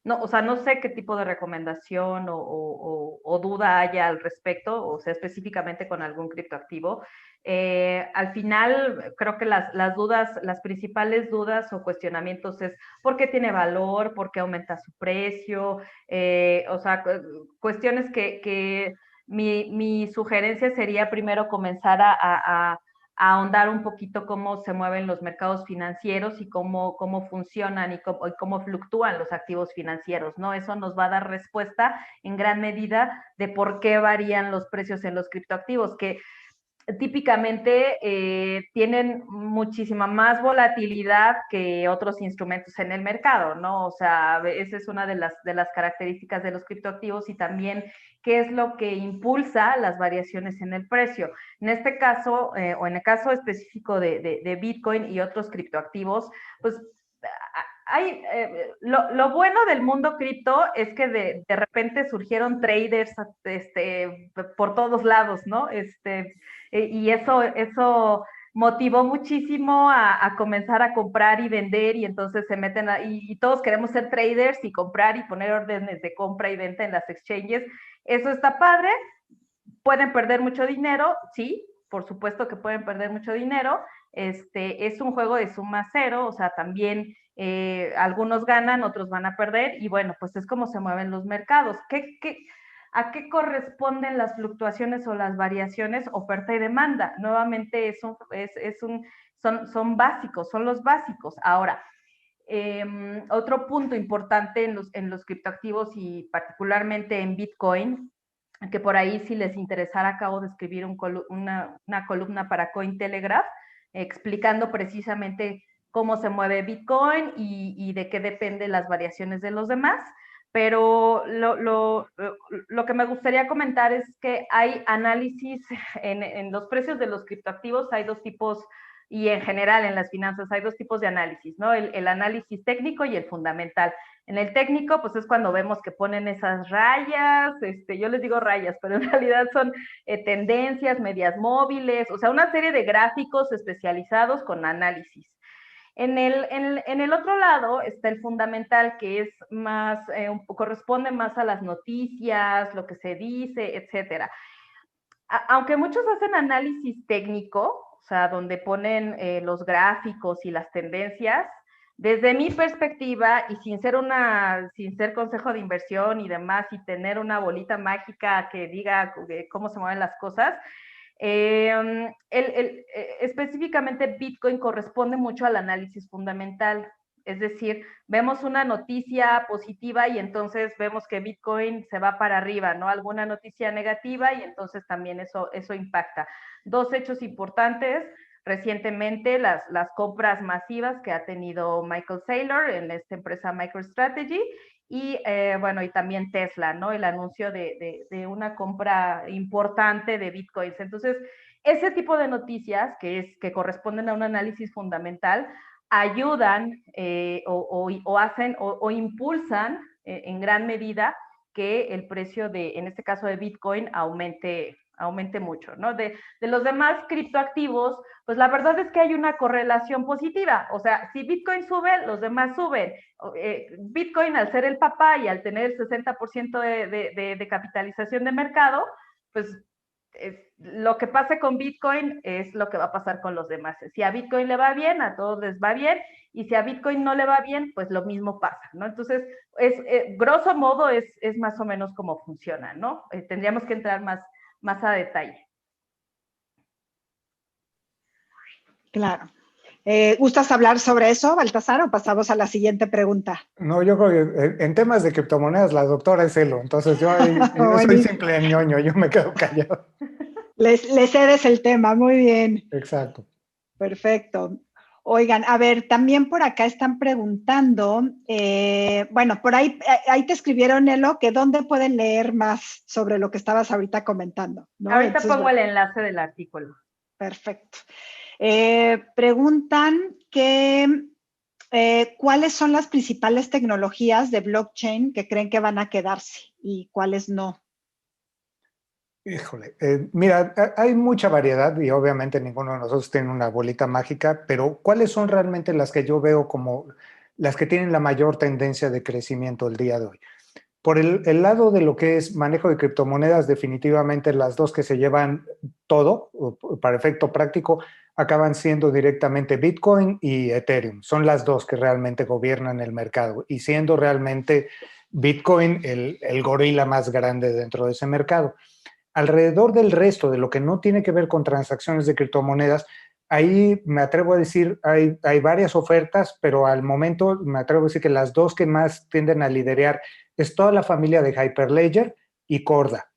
no, o sea, no sé qué tipo de recomendación o duda haya al respecto, o sea, específicamente con algún criptoactivo. Al final, creo que las dudas, las principales dudas o cuestionamientos es por qué tiene valor, por qué aumenta su precio, o sea, cuestiones que mi sugerencia sería primero comenzar a ahondar un poquito cómo se mueven los mercados financieros y cómo funcionan y cómo fluctúan los activos financieros, ¿no? Eso nos va a dar respuesta en gran medida de por qué varían los precios en los criptoactivos, que típicamente tienen muchísima más volatilidad que otros instrumentos en el mercado, ¿no? O sea, esa es una de las características de los criptoactivos y también qué es lo que impulsa las variaciones en el precio. En este caso, o en el caso específico de Bitcoin y otros criptoactivos, pues hay, lo bueno del mundo cripto es que de repente surgieron traders por todos lados, ¿no? Y eso motivó muchísimo a comenzar a comprar y vender y entonces se meten y todos queremos ser traders y comprar y poner órdenes de compra y venta en las exchanges. Eso está padre. Pueden perder mucho dinero, sí, por supuesto que pueden perder mucho dinero. Es un juego de suma cero, o sea, también algunos ganan, otros van a perder y bueno, pues es como se mueven los mercados. ¿A qué corresponden las fluctuaciones o las variaciones? Oferta y demanda. Nuevamente son básicos, son los básicos. Ahora, otro punto importante en los criptoactivos y particularmente en Bitcoin, que por ahí si les interesara acabo de escribir una columna para Cointelegraph explicando precisamente cómo se mueve Bitcoin y de qué dependen las variaciones de los demás. Pero lo que me gustaría comentar es que hay análisis en los precios de los criptoactivos, hay dos tipos, y en general en las finanzas hay dos tipos de análisis, ¿no? El análisis técnico y el fundamental. En el técnico, pues es cuando vemos que ponen esas rayas, yo les digo rayas, pero en realidad son tendencias, medias móviles, o sea, una serie de gráficos especializados con análisis. En el otro lado está el fundamental, que es más, corresponde más a las noticias, lo que se dice, etcétera. Aunque muchos hacen análisis técnico, o sea, donde ponen los gráficos y las tendencias, desde mi perspectiva, y sin ser consejo de inversión y demás, y tener una bolita mágica que diga cómo se mueven las cosas, específicamente Bitcoin corresponde mucho al análisis fundamental. Es decir, vemos una noticia positiva y entonces vemos que Bitcoin se va para arriba, ¿no? Alguna noticia negativa y entonces también eso impacta. Dos hechos importantes. Recientemente, las compras masivas que ha tenido Michael Saylor en esta empresa MicroStrategy y bueno, y también Tesla, ¿no? El anuncio de una compra importante de Bitcoins. Entonces, ese tipo de noticias que corresponden a un análisis fundamental ayudan o hacen o impulsan en gran medida que el precio en este caso de Bitcoin, aumente mucho, ¿no? De los demás criptoactivos, pues la verdad es que hay una correlación positiva. O sea, si Bitcoin sube, los demás suben. Bitcoin, al ser el papá y al tener el 60% de capitalización de mercado, pues lo que pase con Bitcoin es lo que va a pasar con los demás. Si a Bitcoin le va bien, a todos les va bien, y si a Bitcoin no le va bien, pues lo mismo pasa, ¿no? Entonces, grosso modo es más o menos cómo funciona, ¿no? Tendríamos que entrar más a detalle. Claro. ¿Gustas hablar sobre eso, Baltasar, o pasamos a la siguiente pregunta? No, yo creo que en temas de criptomonedas la doctora es Elo, entonces yo soy simple ñoño, yo me quedo callado. Le cedes el tema, muy bien. Exacto. Perfecto. Oigan, a ver, también por acá están preguntando, bueno, por ahí te escribieron, Elo, que dónde pueden leer más sobre lo que estabas ahorita comentando, ¿no? Ahorita Entonces, pongo el enlace del artículo. perfecto. Preguntan que cuáles son las principales tecnologías de blockchain que creen que van a quedarse y cuáles no. Híjole, mira, hay mucha variedad y obviamente ninguno de nosotros tiene una bolita mágica, pero ¿cuáles son realmente las que yo veo como las que tienen la mayor tendencia de crecimiento el día de hoy? Por el lado de lo que es manejo de criptomonedas, definitivamente las dos que se llevan todo, para efecto práctico, acaban siendo directamente Bitcoin y Ethereum. Son las dos que realmente gobiernan el mercado y siendo realmente Bitcoin el gorila más grande dentro de ese mercado. Alrededor del resto de lo que no tiene que ver con transacciones de criptomonedas, ahí me atrevo a decir, hay varias ofertas, pero al momento me atrevo a decir que las dos que más tienden a liderar es toda la familia de Hyperledger y Corda.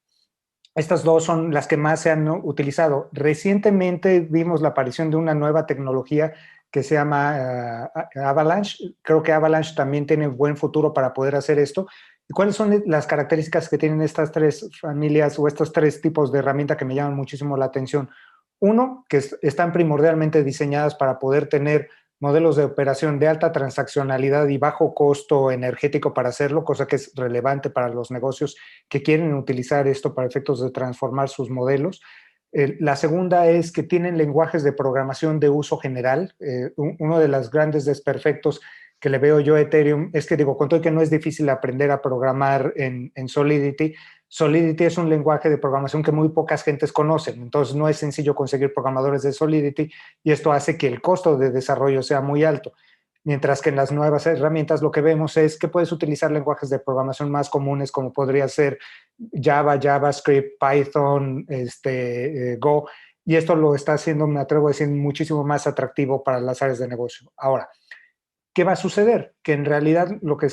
Estas dos son las que más se han utilizado. Recientemente vimos la aparición de una nueva tecnología que se llama Avalanche. Creo que Avalanche también tiene buen futuro para poder hacer esto. ¿Y cuáles son las características que tienen estas tres familias o estos tres tipos de herramienta que me llaman muchísimo la atención? Uno, que están primordialmente diseñadas para poder tener modelos de operación de alta transaccionalidad y bajo costo energético para hacerlo, cosa que es relevante para los negocios que quieren utilizar esto para efectos de transformar sus modelos. La segunda es que tienen lenguajes de programación de uso general. Uno de los grandes desperfectos que le veo yo a Ethereum es que digo, con todo que no es difícil aprender a programar en Solidity, Solidity es un lenguaje de programación que muy pocas gentes conocen, entonces no es sencillo conseguir programadores de Solidity y esto hace que el costo de desarrollo sea muy alto. Mientras que en las nuevas herramientas lo que vemos es que puedes utilizar lenguajes de programación más comunes como podría ser Java, JavaScript, Python, Go, y esto lo está haciendo, me atrevo a decir, muchísimo más atractivo para las áreas de negocio. Ahora, ¿qué va a suceder? Que en realidad lo que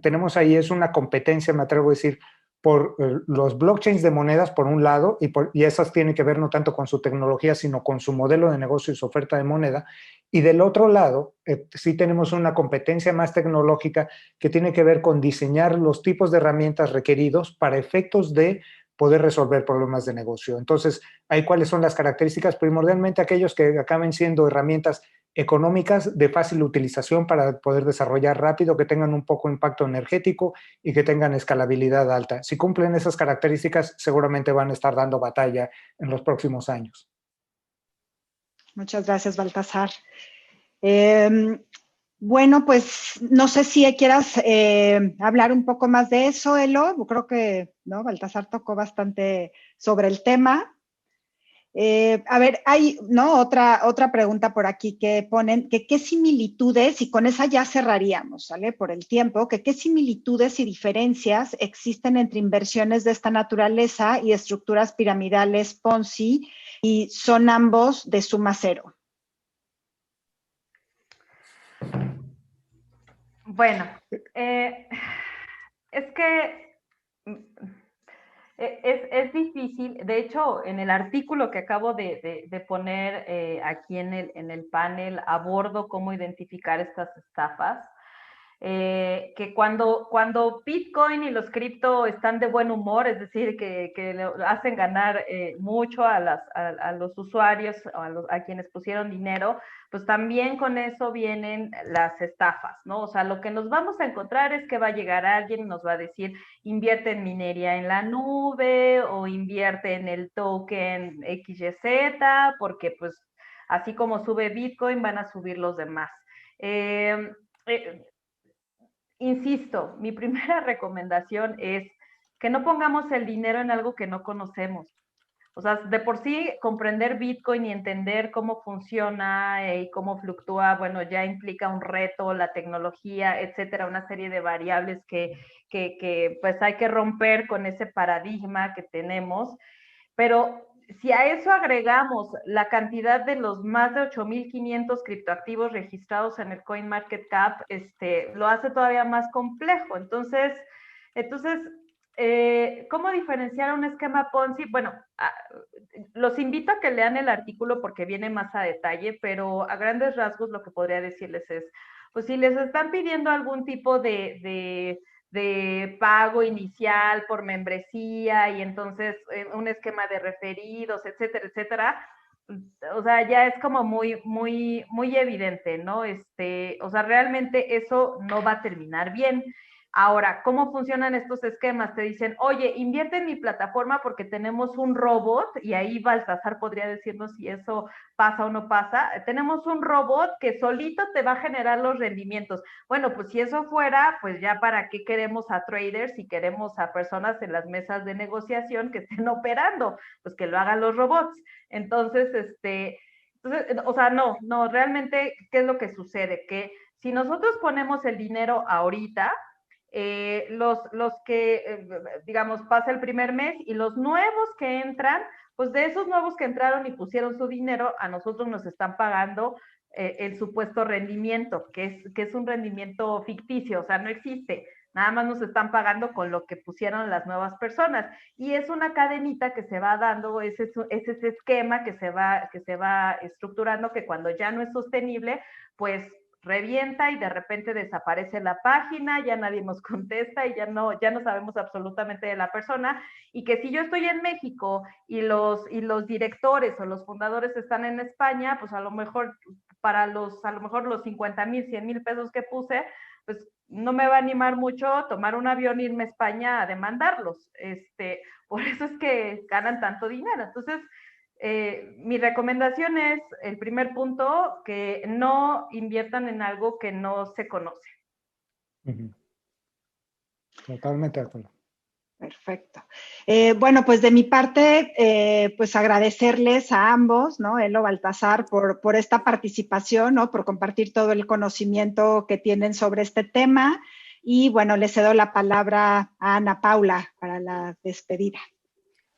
tenemos ahí es una competencia, me atrevo a decir, por los blockchains de monedas por un lado, y esas tienen que ver no tanto con su tecnología, sino con su modelo de negocio y su oferta de moneda. Y del otro lado, sí tenemos una competencia más tecnológica que tiene que ver con diseñar los tipos de herramientas requeridos para efectos de poder resolver problemas de negocio. Entonces, ahí cuáles son las características, primordialmente aquellos que acaben siendo herramientas económicas de fácil utilización para poder desarrollar rápido, que tengan un poco impacto energético y que tengan escalabilidad alta. Si cumplen esas características, seguramente van a estar dando batalla en los próximos años. Muchas gracias, Baltasar. Bueno, pues no sé si quieras hablar un poco más de eso, Elo. Creo que ¿no? Baltasar tocó bastante sobre el tema. A ver, hay ¿no? otra pregunta por aquí que ponen, que qué similitudes, y con esa ya cerraríamos, ¿sale? Por el tiempo, que qué similitudes y diferencias existen entre inversiones de esta naturaleza y estructuras piramidales Ponzi, y son ambos de suma cero. Bueno, es que es difícil. De hecho, en el artículo que acabo de poner aquí en el panel, abordo cómo identificar estas estafas. Que cuando Bitcoin y los cripto están de buen humor, es decir, que hacen ganar mucho a los usuarios, a quienes pusieron dinero, pues también con eso vienen las estafas, ¿no? O sea, lo que nos vamos a encontrar es que va a llegar alguien y nos va a decir, invierte en minería en la nube o invierte en el token XYZ, porque pues así como sube Bitcoin, van a subir los demás. Insisto, mi primera recomendación es que no pongamos el dinero en algo que no conocemos. O sea, de por sí comprender Bitcoin y entender cómo funciona y cómo fluctúa, bueno, ya implica un reto, la tecnología, etcétera, una serie de variables que pues hay que romper con ese paradigma que tenemos. Pero si a eso agregamos la cantidad de los más de 8,500 criptoactivos registrados en el CoinMarketCap, lo hace todavía más complejo. Entonces ¿Cómo diferenciar un esquema Ponzi? Bueno, los invito a que lean el artículo porque viene más a detalle, pero a grandes rasgos lo que podría decirles es, pues si les están pidiendo algún tipo de pago inicial por membresía y entonces un esquema de referidos, etcétera, etcétera, o sea, ya es como muy evidente, ¿no? O sea, realmente eso no va a terminar bien. Ahora, ¿cómo funcionan estos esquemas? Te dicen, oye, invierte en mi plataforma porque tenemos un robot, y ahí Baltasar podría decirnos si eso pasa o no pasa. Tenemos un robot que solito te va a generar los rendimientos. Bueno, pues si eso fuera, pues ya para qué queremos a traders si queremos a personas en las mesas de negociación que estén operando, pues que lo hagan los robots. Entonces, o sea, no, realmente, ¿qué es lo que sucede? Que si nosotros ponemos el dinero ahorita, los que, digamos, pasa el primer mes y los nuevos que entran, pues de esos nuevos que entraron y pusieron su dinero, a nosotros nos están pagando el supuesto rendimiento, que es un rendimiento ficticio, o sea, no existe. Nada más nos están pagando con lo que pusieron las nuevas personas. Y es una cadenita que se va dando, es ese esquema que se va estructurando, que cuando ya no es sostenible, pues revienta y de repente desaparece la página, ya nadie nos contesta y ya no sabemos absolutamente de la persona, y que si yo estoy en México y los directores o los fundadores están en España, pues a lo mejor los 50,000, 100,000 pesos que puse, pues no me va a animar mucho tomar un avión e irme a España a demandarlos. Por eso es que ganan tanto dinero. Entonces, mi recomendación es, el primer punto, que no inviertan en algo que no se conoce. Totalmente de acuerdo. Perfecto. Bueno, pues de mi parte, pues agradecerles a ambos, ¿no? Elo, Baltasar, por esta participación, ¿no? Por compartir todo el conocimiento que tienen sobre este tema. Y bueno, les cedo la palabra a Ana Paula para la despedida.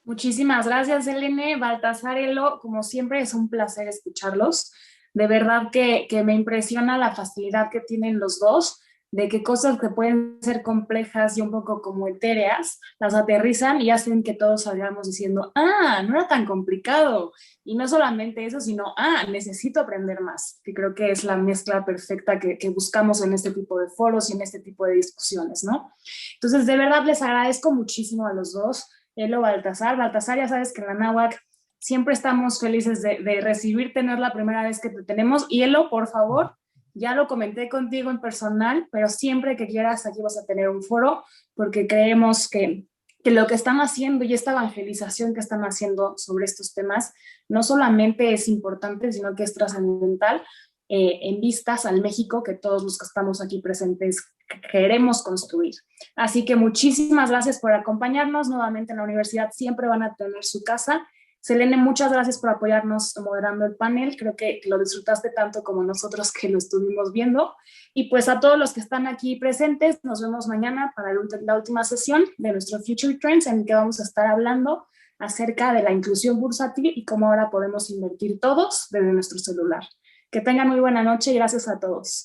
Muchísimas gracias, Elene. Baltasar, Elo, como siempre es un placer escucharlos. De verdad que me impresiona la facilidad que tienen los dos, de que cosas que pueden ser complejas y un poco como etéreas, las aterrizan y hacen que todos salgamos diciendo, no era tan complicado. Y no solamente eso, sino, necesito aprender más, que creo que es la mezcla perfecta que buscamos en este tipo de foros y en este tipo de discusiones, ¿no? Entonces, de verdad les agradezco muchísimo a los dos. Elo, Baltasar, ya sabes que en la NAWAC siempre estamos felices de recibirte, no es la primera vez que te tenemos. Y Elo, por favor, ya lo comenté contigo en personal, pero siempre que quieras aquí vas a tener un foro, porque creemos que lo que están haciendo y esta evangelización que están haciendo sobre estos temas no solamente es importante, sino que es trascendental en vistas al México que todos los que estamos aquí presentes queremos construir. Así que muchísimas gracias por acompañarnos. Nuevamente en la universidad siempre van a tener su casa. Selene, muchas gracias por apoyarnos moderando el panel. Creo que lo disfrutaste tanto como nosotros que lo estuvimos viendo. Y pues a todos los que están aquí presentes, nos vemos mañana para la última sesión de nuestro Future Trends, en el que vamos a estar hablando acerca de la inclusión bursátil y cómo ahora podemos invertir todos desde nuestro celular. Que tengan muy buena noche y gracias a todos.